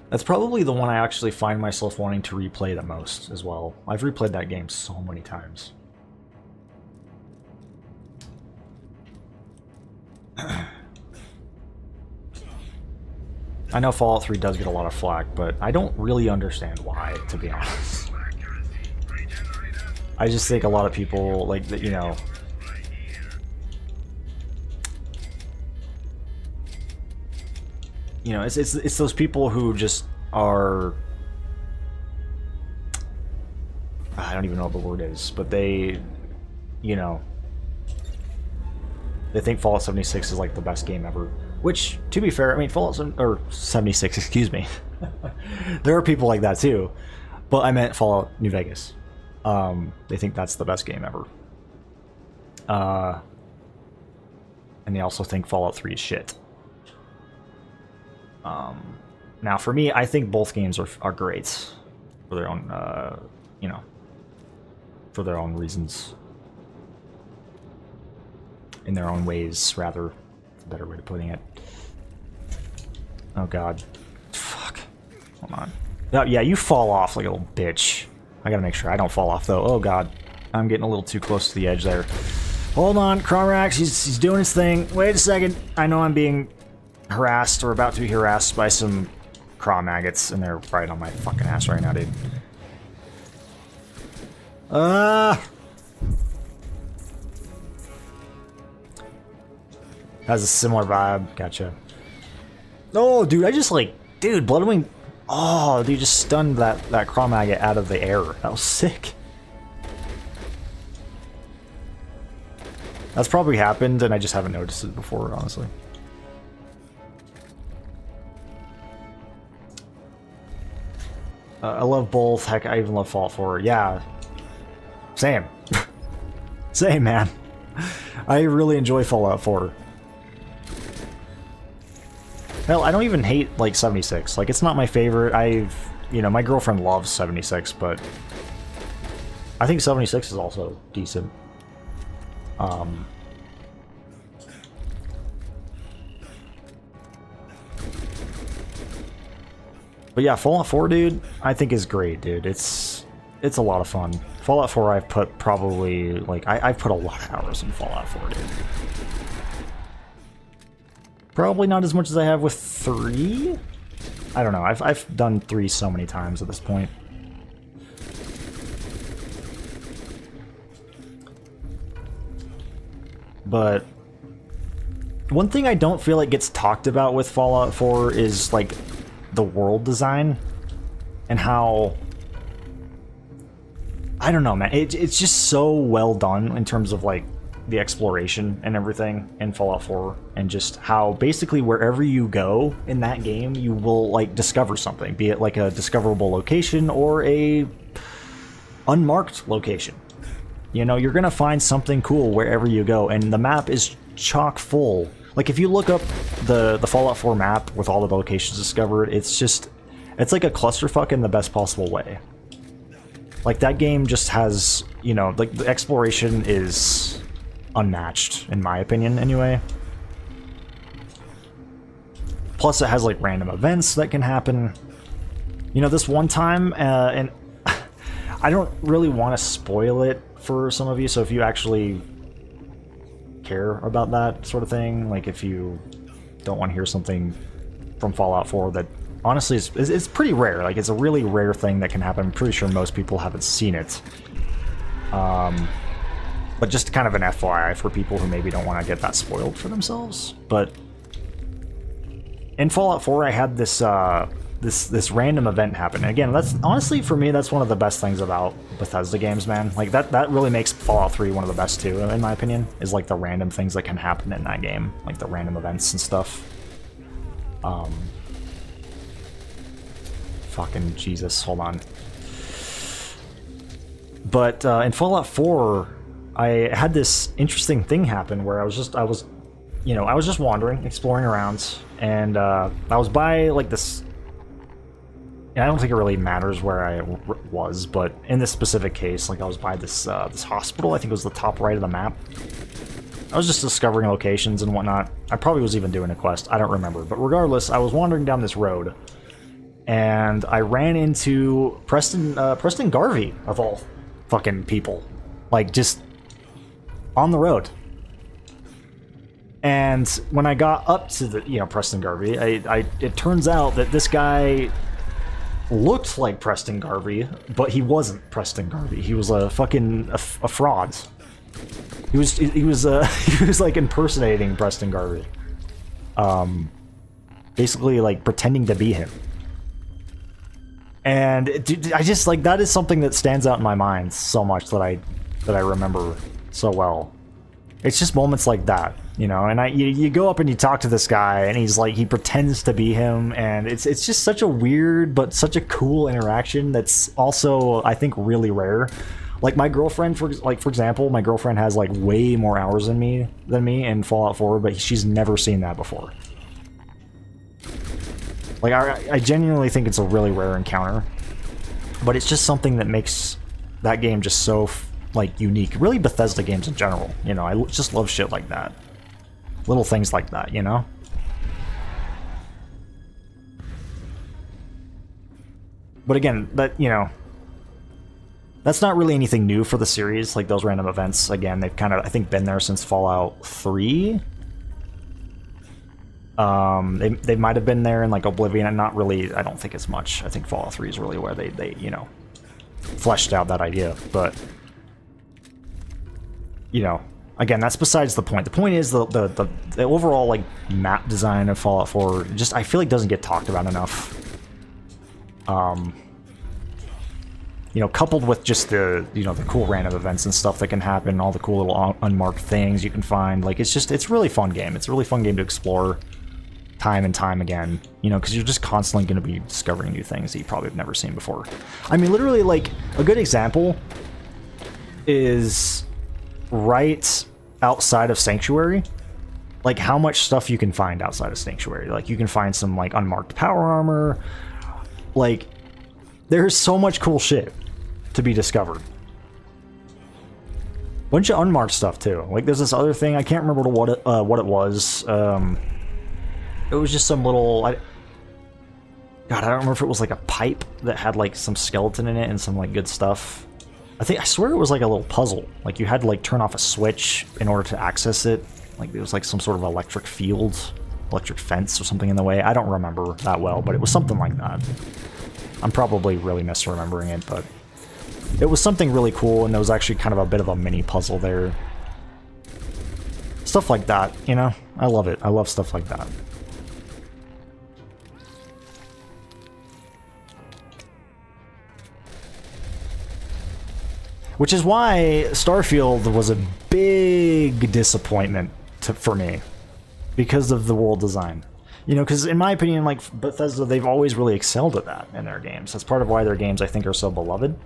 S1: That's probably the one I actually find myself wanting to replay the most as well. I've replayed that game so many times. I know Fallout 3 does get a lot of flack, but I don't really understand why, to be honest. I just think a lot of people, like, you know... You know, it's those people who just are... I don't even know what the word is, but they, you know... They think Fallout 76 is like the best game ever. Which, to be fair, I mean, Fallout 76, excuse me. There are people like that too. But I meant Fallout New Vegas. They think that's the best game ever. And they also think Fallout 3 is shit. Now, for me, I think both games are great for their own, you know, for their own reasons. In their own ways, rather. That's a better way of putting it. Oh, God. Fuck. Hold on. Oh, yeah, you fall off like a little bitch. I gotta make sure I don't fall off, though. Oh, God. I'm getting a little too close to the edge there. Hold on, Cromrax. He's doing his thing. Wait a second. I know I'm being harassed or about to be harassed by some craw maggots, and they're right on my fucking ass right now, dude. Has a similar vibe. Gotcha. Oh, dude, I just like... Dude, Bloodwing... Oh, dude, just stunned that craw maggot out of the air. That was sick. That's probably happened, and I just haven't noticed it before, honestly. I love both. Heck, I even love Fallout 4. Yeah. Same. Same, man. I really enjoy Fallout 4. Hell, I don't even hate, like, 76. Like, it's not my favorite. You know, my girlfriend loves 76, but I think 76 is also decent. But yeah, Fallout 4, dude, I think is great, dude. It's a lot of fun. Fallout 4, I've put probably, like, I've put a lot of hours in Fallout 4, dude. Probably not as much as I have with 3? I don't know, I've done 3 so many times at this point. But one thing I don't feel like gets talked about with Fallout 4 is, like, the world design and how... I don't know, man. It's just so well done in terms of, like, the exploration and everything in Fallout 4, and just how basically wherever you go in that game, you will, like, discover something, be it like a discoverable location or a unmarked location. You know, you're gonna find something cool wherever you go, and the map is chock full. Like, if you look up the Fallout 4 map with all the locations discovered, it's like a clusterfuck in the best possible way. Like, that game just has, you know, like, the exploration is unmatched, in my opinion, anyway. Plus, it has, like, random events that can happen. You know, this one time, and I don't really want to spoil it for some of you, so if you actually care about that sort of thing, like if you don't want to hear something from Fallout 4 that honestly it's pretty rare, like it's a really rare thing that can happen. I'm pretty sure most people haven't seen it. But just kind of an FYI for people who maybe don't want to get that spoiled for themselves. But in Fallout 4, I had this this random event happen. And again, that's honestly for me, that's one of the best things about Bethesda games, man. Like that really makes Fallout 3 one of the best too, in my opinion. Is like the random things that can happen in that game, like the random events and stuff. Fucking Jesus, hold on. But in Fallout 4, I had this interesting thing happen where I was just wandering, exploring around, and I was by like this. I don't think it really matters where I was, but in this specific case, like I was by this this hospital. I think it was the top right of the map. I was just discovering locations and whatnot. I probably was even doing a quest. I don't remember, but regardless, I was wandering down this road, and I ran into Preston Garvey of all fucking people, like just on the road. And when I got up to the Preston Garvey, it turns out that this guy looked like Preston Garvey, but he wasn't Preston Garvey. He was a fucking a fraud. He was he was like impersonating Preston Garvey. Basically like pretending to be him. And I just like that is something that stands out in my mind so much that I remember so well. It's just moments like that, you know, and you go up and you talk to this guy and he's like, he pretends to be him, and it's just such a weird but such a cool interaction that's also, I think, really rare. Like my girlfriend, for example, my girlfriend has like way more hours than me in Fallout 4, but she's never seen that before. Like I genuinely think it's a really rare encounter, but it's just something that makes that game just so like unique. Really, Bethesda games in general, you know, I just love shit like that. Little things like that, you know? But again, that's not really anything new for the series, like those random events. Again, they've kind of, I think, been there since Fallout 3. They might have been there in like Oblivion, and not really, I don't think as much. I think Fallout 3 is really where they you know, fleshed out that idea, but you know, again, that's besides the point. The point is the overall like map design of Fallout 4 just, I feel like, doesn't get talked about enough. You know, coupled with just the cool random events and stuff that can happen, all the cool little unmarked things you can find. Like it's a really fun game. It's a really fun game to explore time and time again, you know, because you're just constantly going to be discovering new things that you probably have never seen before. I mean, literally, like a good example is right outside of Sanctuary, like how much stuff you can find outside of Sanctuary. Like you can find some like unmarked power armor, like there's so much cool shit to be discovered. Bunch of unmarked stuff too. Like there's this other thing, I can't remember what it was. It was just some little, God, I don't remember if it was like a pipe that had like some skeleton in it and some like good stuff. I swear it was like a little puzzle. Like you had to like turn off a switch in order to access it. Like there was like some sort of electric field, electric fence or something in the way. I don't remember that well, but it was something like that. I'm probably really misremembering it, but it was something really cool, and there was actually kind of a bit of a mini puzzle there. Stuff like that, you know? I love it. I love stuff like that. Which is why Starfield was a big disappointment for me, because of the world design. You know, because in my opinion, like Bethesda, they've always really excelled at that in their games. That's part of why their games, I think, are so beloved.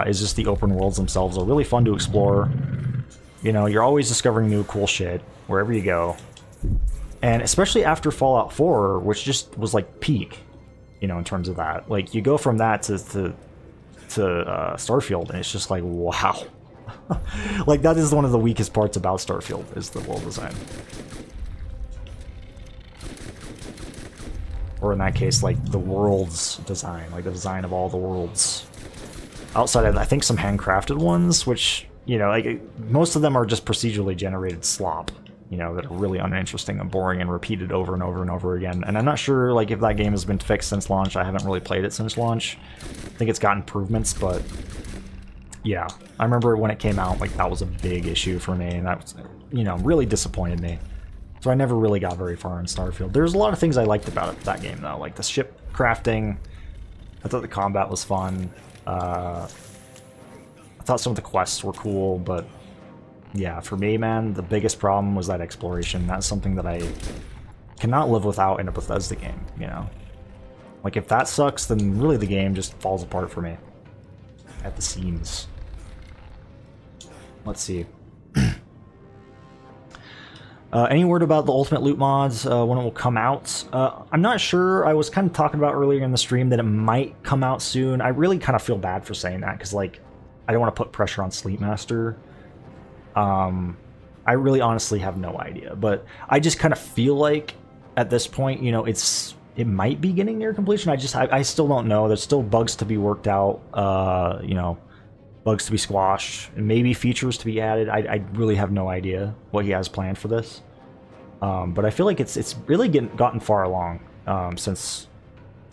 S1: Is just the open worlds themselves are really fun to explore. You know, you're always discovering new cool shit wherever you go. And especially after Fallout 4, which just was like peak, you know, in terms of that. Like, you go from that to Starfield, and it's just like, wow. Like, that is one of the weakest parts about Starfield, is the world design. Or in that case, like, the world's design, like the design of all the worlds. Outside of, I think, some handcrafted ones, which, you know, like, most of them are just procedurally generated slop, you know, that are really uninteresting and boring and repeated over and over and over again. And I'm not sure, like, if that game has been fixed since launch. I haven't really played it since launch. I think it's got improvements, but yeah, I remember when it came out, like, that was a big issue for me, and that was, you know, really disappointed me. So I never really got very far in Starfield. There's a lot of things I liked about that game, though, like the ship crafting. I thought the combat was fun. I thought some of the quests were cool, but yeah, for me, man, the biggest problem was that exploration. That's something that I cannot live without in a Bethesda game, you know? Like, if that sucks, then really the game just falls apart for me at the seams. Let's see. Any word about the Ultimate Loot mods, when it will come out? I'm not sure. I was kind of talking about earlier in the stream that it might come out soon. I really kind of feel bad for saying that, because, like, I don't want to put pressure on Sleepmaster. I really honestly have no idea, but I just kind of feel like, at this point, you know, it might be getting near completion. I still don't know. There's still bugs to be worked out, you know, bugs to be squashed, and maybe features to be added. I really have no idea what he has planned for this. But I feel like it's really gotten far along since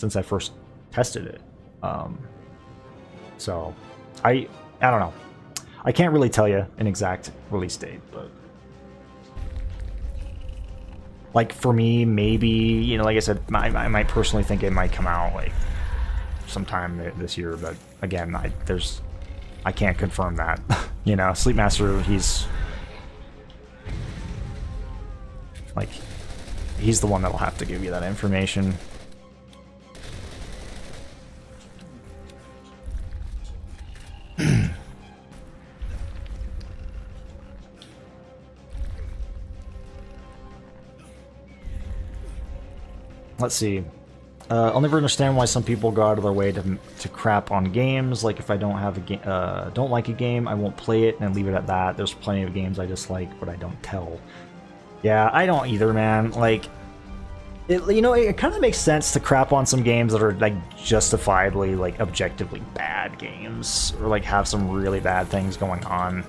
S1: I first tested it. So I don't know. I can't really tell you an exact release date, but like for me, maybe, you know, like I said, I might personally think it might come out like sometime this year, but again, I can't confirm that. You know, Sleepmaster, he's the one that'll have to give you that information. Let's see. I'll never understand why some people go out of their way to crap on games. Like, if I don't have don't like a game, I won't play it and leave it at that. There's plenty of games I dislike, but I don't tell. Yeah, I don't either, man. Like, you know, it kind of makes sense to crap on some games that are like justifiably, like, objectively bad games, or like have some really bad things going on.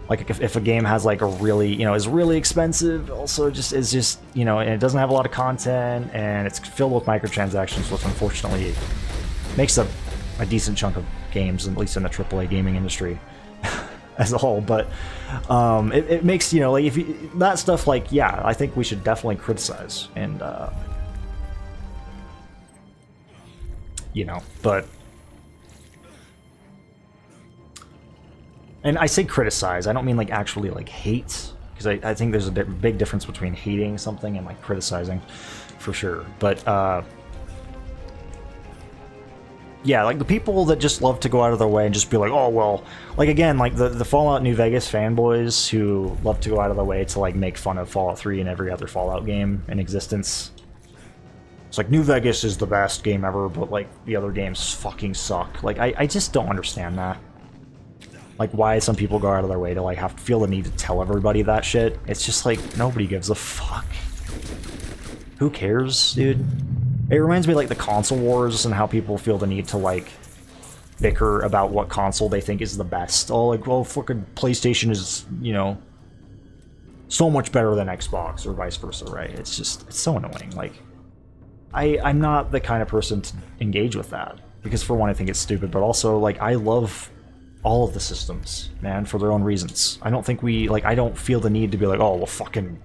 S1: Like, if a game has like a really, you know, is really expensive, also is just, you know, and it doesn't have a lot of content, and it's filled with microtransactions, which unfortunately makes up a decent chunk of games, at least in the AAA gaming industry as a whole. But it makes, you know, like, that stuff, like, yeah, I think we should definitely criticize, and you know, but. And I say criticize, I don't mean like actually like hate, because I think there's a big difference between hating something and like criticizing, for sure. But yeah, like the people that just love to go out of their way and just be like, oh well, like again, like the Fallout New Vegas fanboys who love to go out of their way to like make fun of Fallout 3 and every other Fallout game in existence. It's like, New Vegas is the best game ever, but like the other games fucking suck. Like I just don't understand that. Like, why some people go out of their way to, like, have to feel the need to tell everybody that shit. It's just, like, nobody gives a fuck. Who cares, dude? It reminds me of, like, the console wars and how people feel the need to, like, bicker about what console they think is the best. Oh, like, well, fucking PlayStation is, you know, so much better than Xbox, or vice versa, right? It's just, it's so annoying. Like, I'm not the kind of person to engage with that. Because, for one, I think it's stupid, but also, like, I love all of the systems, man, for their own reasons. I don't think I don't feel the need to be like, oh, well, fucking...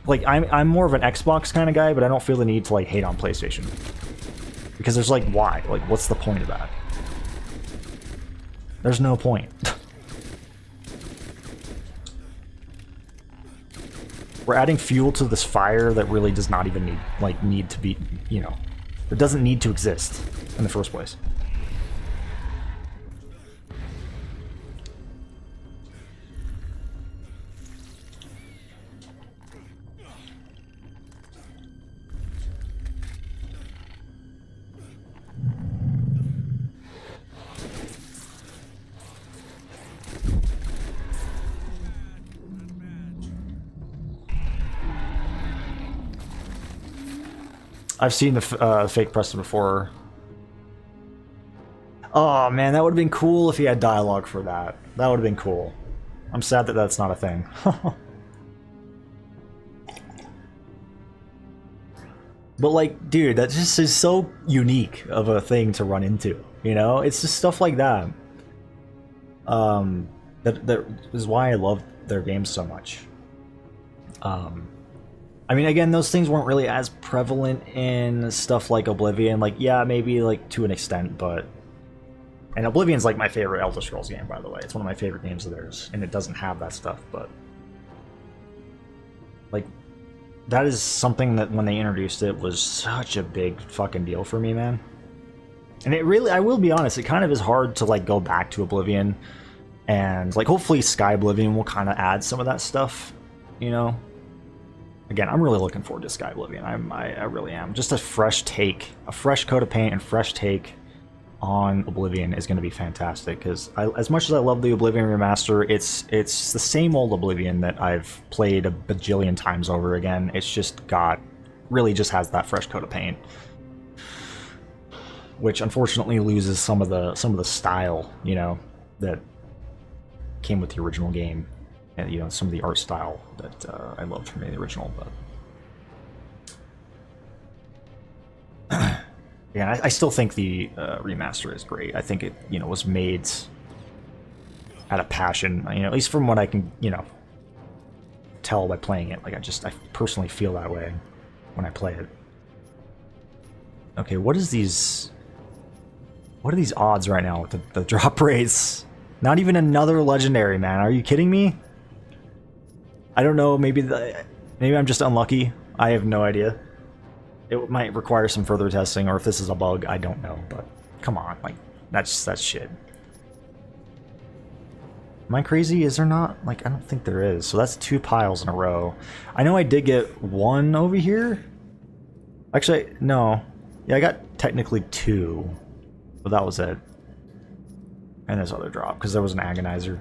S1: Like, I'm more of an Xbox kind of guy, but I don't feel the need to, like, hate on PlayStation. Because there's, like, why? Like, what's the point of that? There's no point. We're adding fuel to this fire that really does not even need to be, you know... It doesn't need to exist in the first place. I've seen the fake Preston before. Oh man, that would have been cool if he had dialogue for that. That would have been cool. I'm sad that that's not a thing. But like, dude, that just is so unique of a thing to run into. You know, it's just stuff like that. That is why I love their games so much. I mean, again, those things weren't really as prevalent in stuff like Oblivion. Like, yeah, maybe like to an extent, but. And Oblivion's like my favorite Elder Scrolls game, by the way. It's one of my favorite games of theirs, and it doesn't have that stuff, but like that is something that when they introduced it was such a big fucking deal for me, man. And it really, I will be honest, it kind of is hard to like go back to Oblivion, and like hopefully Sky Oblivion will kind of add some of that stuff, you know. Again, I'm really looking forward to Sky Oblivion. I really am. Just a fresh take, a fresh coat of paint, and fresh take on Oblivion is going to be fantastic, because as much as I love the Oblivion remaster, it's the same old Oblivion that I've played a bajillion times over again. It's just really just has that fresh coat of paint, which unfortunately loses some of the style, you know, that came with the original game, and you know, some of the art style that I loved from the original, but. Yeah, I still think the remaster is great. I think it, you know, was made out of passion. You know, at least from what I can, you know, tell by playing it. Like, I personally feel that way when I play it. Okay, what are these odds right now with the drop rates? Not even another legendary, man. Are you kidding me? I don't know. Maybe I'm just unlucky. I have no idea. It might require some further testing, or if this is a bug, I don't know. But come on, like that's shit. Am I crazy? Is there not? Like, I don't think there is. So that's 2 piles in a row. I know I did get 1 over here. Actually, no. Yeah, I got technically 2, but that was it. And this other drop because there was an agonizer.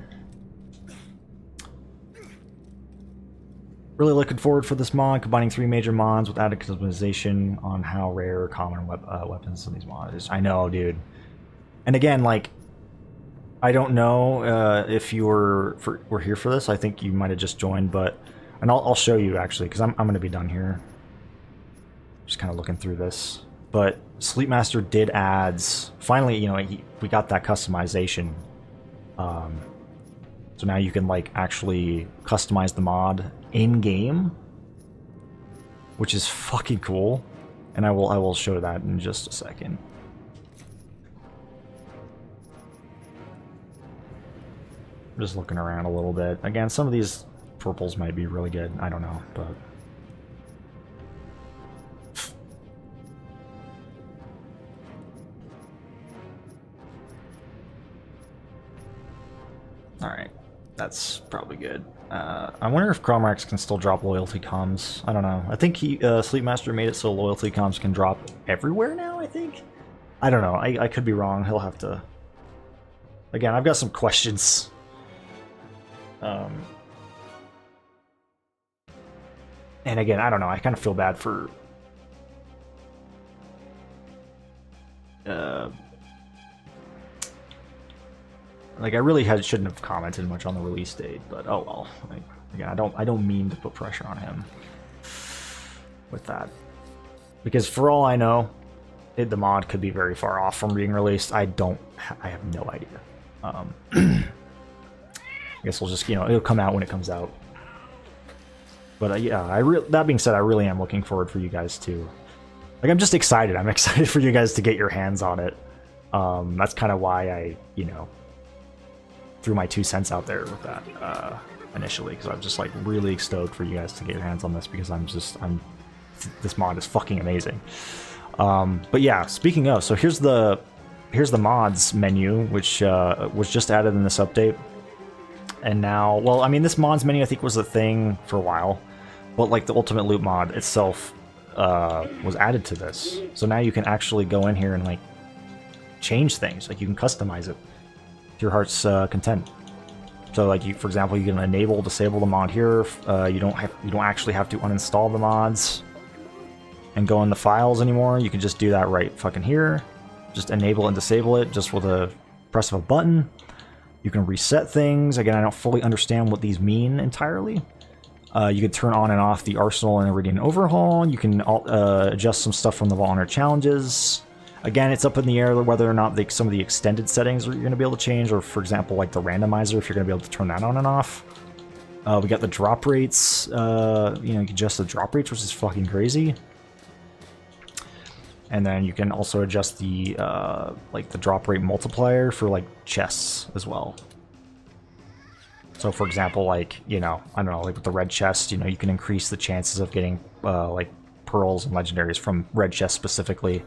S1: Really looking forward for this mod, combining 3 major mods with added customization on how rare common weapons in these mods. I know, dude. And again, like, I don't know if you were here for this. I think you might have just joined, but and I'll show you actually, because I'm going to be done here. Just kind of looking through this, but Sleepmaster did adds. Finally, you know, we got that customization. So now you can like actually customize the mod in game, which is fucking cool, and I will show that in just a second. I'm just looking around a little bit. Again, some of these purples might be really good. I don't know, but all right. That's probably good. I wonder if Chromax can still drop loyalty comms. I don't know. I think Sleepmaster made it so loyalty comms can drop everywhere now, I think? I don't know. I could be wrong. He'll have to... Again, I've got some questions. And again, I don't know. I kind of feel bad for... Like, I really shouldn't have commented much on the release date, but oh well. Like, again, I don't mean to put pressure on him with that, because for all I know, the mod could be very far off from being released. I have no idea. I guess we'll just, you know, it'll come out when it comes out. But yeah, that being said, I really am looking forward for you guys to. Like, I'm just excited. I'm excited for you guys to get your hands on it. That's kind of why I, you know, threw my 2 cents out there with that initially, because I'm just like really stoked for you guys to get your hands on this, because this mod is fucking amazing. But yeah, speaking of, so here's the mods menu, which was just added in this update. And now, well, I mean, this mods menu I think was a thing for a while, but like the Ultimate Loot mod itself was added to this. So now you can actually go in here and like change things. Like, you can customize it to your heart's content. So like, for example, you can disable the mod here. You don't actually have to uninstall the mods. and go in the files anymore, you can just do that right fucking here. Just enable and disable it just with a press of a button. You can reset things. Again, I don't fully understand what these mean entirely. You can turn on and off the Arsenal and Iridian Overhaul. You can adjust some stuff from the Vault Hunter challenges. Again, it's up in the air whether or not some of the extended settings you're going to be able to change, or for example, like the randomizer, if you're going to be able to turn that on and off. We got the drop rates. You can adjust the drop rates, which is fucking crazy. And then you can also adjust the like the drop rate multiplier for like chests as well. So for example, like, I don't know, like with the red chest, you can increase the chances of getting like pearls and legendaries from red chests specifically.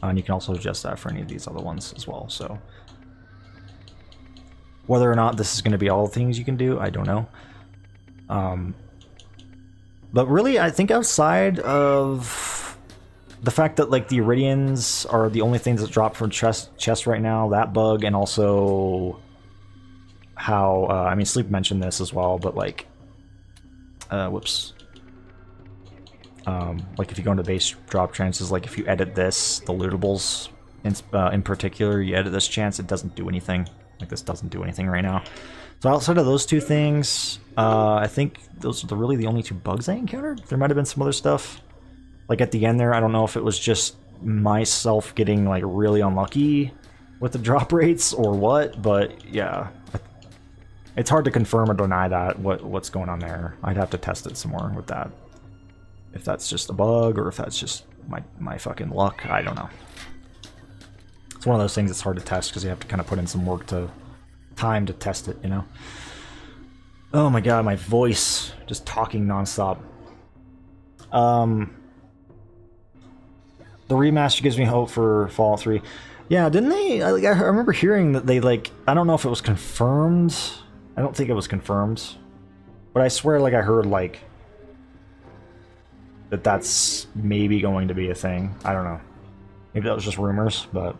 S1: And you can also adjust that for any of these other ones as well. So whether or not this is going to be all the things you can do, I don't know. But really, I think outside of the fact that like the Iridians are the only things that drop from chest right now, that bug, and also how I mean, Sleep mentioned this as well, but like whoops. Like if you go into base drop chances, like if you edit this, the lootables in particular, you edit this chance, it doesn't do anything. Like this doesn't do anything right now. So outside of those two things, I think those are really the only two bugs I encountered. There might have been some other stuff. Like at the end there, I don't know if it was just myself getting like really unlucky with the drop rates or what, but yeah. It's hard to confirm or deny that, what's going on there. I'd have to test it some more with that. If that's just a bug or if that's just my fucking luck, I don't know. It's one of those things that's hard to test because you have to kind of put in some time to test it, Oh my god, my voice, just talking nonstop. The remaster gives me hope for Fallout 3. Yeah, didn't they? I remember hearing that they, like, I don't know if it was confirmed. I don't think it was confirmed. But I swear, like, I heard, like, that's maybe going to be a thing. I don't know. Maybe that was just rumors, but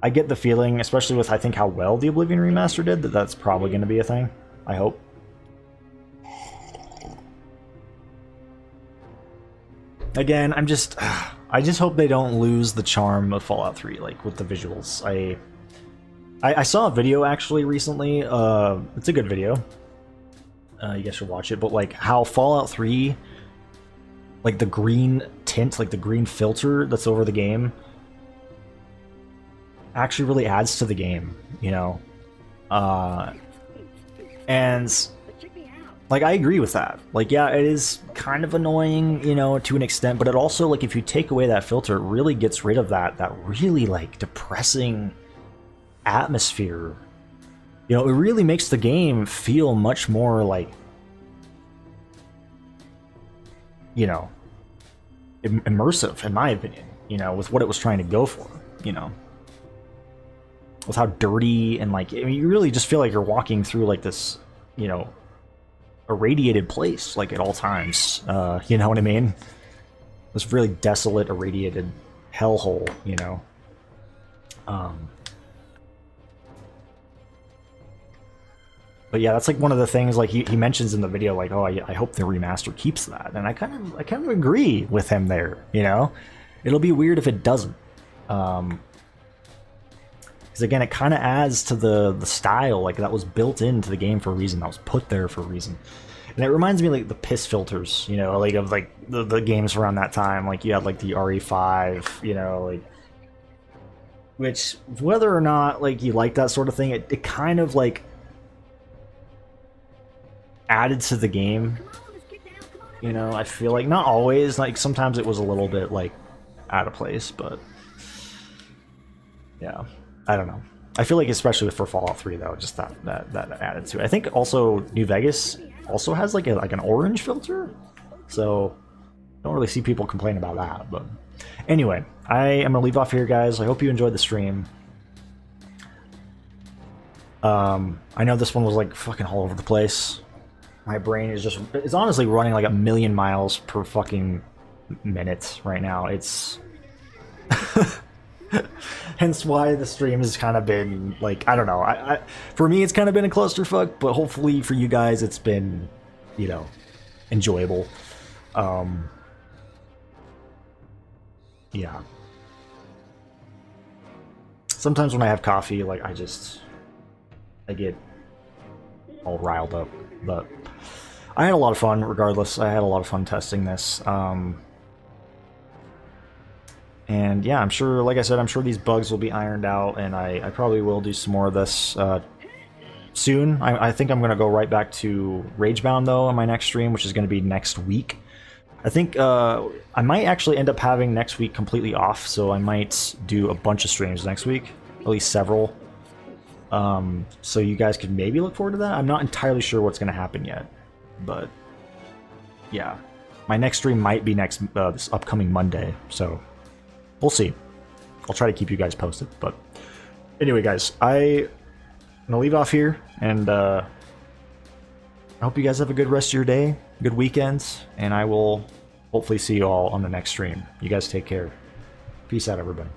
S1: I get the feeling, especially with, I think, how well the Oblivion remaster did, that that's probably going to be a thing. I hope. Again, I just hope they don't lose the charm of Fallout 3, like, with the visuals. I saw a video, actually, recently. It's a good video. You guys should watch it. But, like, how Fallout 3, like, the green tint, like, the green filter that's over the game, actually really adds to the game, And... like, I agree with that. Like, yeah, it is kind of annoying, to an extent, but it also, like, if you take away that filter, it really gets rid of that really, like, depressing atmosphere. It really makes the game feel much more, like, immersive, in my opinion, with what it was trying to go for, With how dirty and, like, I mean, you really just feel like you're walking through, like, this, irradiated place, like, at all times. You know what I mean? This really desolate, irradiated hellhole, But yeah, that's like one of the things, like, he mentions in the video, like, oh, I hope the remaster keeps that, and I kind of agree with him there. It'll be weird if it doesn't, because again, it kind of adds to the style, like, that was built into the game for a reason, that was put there for a reason. And it reminds me, like, the piss filters, like, of, like, the games around that time. Like, you had, like, the RE5, like, which, whether or not, like, you like that sort of thing, it kind of, like, added to the game. I feel like, not always, like, sometimes it was a little bit, like, out of place, but yeah, I don't know. I feel like, especially for Fallout 3, though, just that added to it. I think also New Vegas also has like an orange filter, so don't really see people complain about that. But anyway, I am gonna leave off here, guys. I hope you enjoyed the stream. I know this one was like fucking all over the place. My brain is honestly running like 1,000,000 miles per fucking minute right now. It's hence why the stream has kind of been, like, I don't know. For me, it's kind of been a clusterfuck, but hopefully for you guys, it's been, enjoyable. yeah. Sometimes when I have coffee, like, I get all riled up. But I had a lot of fun, regardless. I had a lot of fun testing this. And yeah, I'm sure, like I said, I'm sure these bugs will be ironed out, and I probably will do some more of this soon. I think I'm going to go right back to Ragebound, though, on my next stream, which is going to be next week. I think I might actually end up having next week completely off, so I might do a bunch of streams next week, at least several. So you guys could maybe look forward to that. I'm not entirely sure what's going to happen yet, but yeah. My next stream might be this upcoming Monday, so we'll see. I'll try to keep you guys posted, but anyway, guys, I'm gonna leave off here, and I hope you guys have a good rest of your day, good weekends, and I will hopefully see you all on the next stream. You guys take care. Peace out, everybody.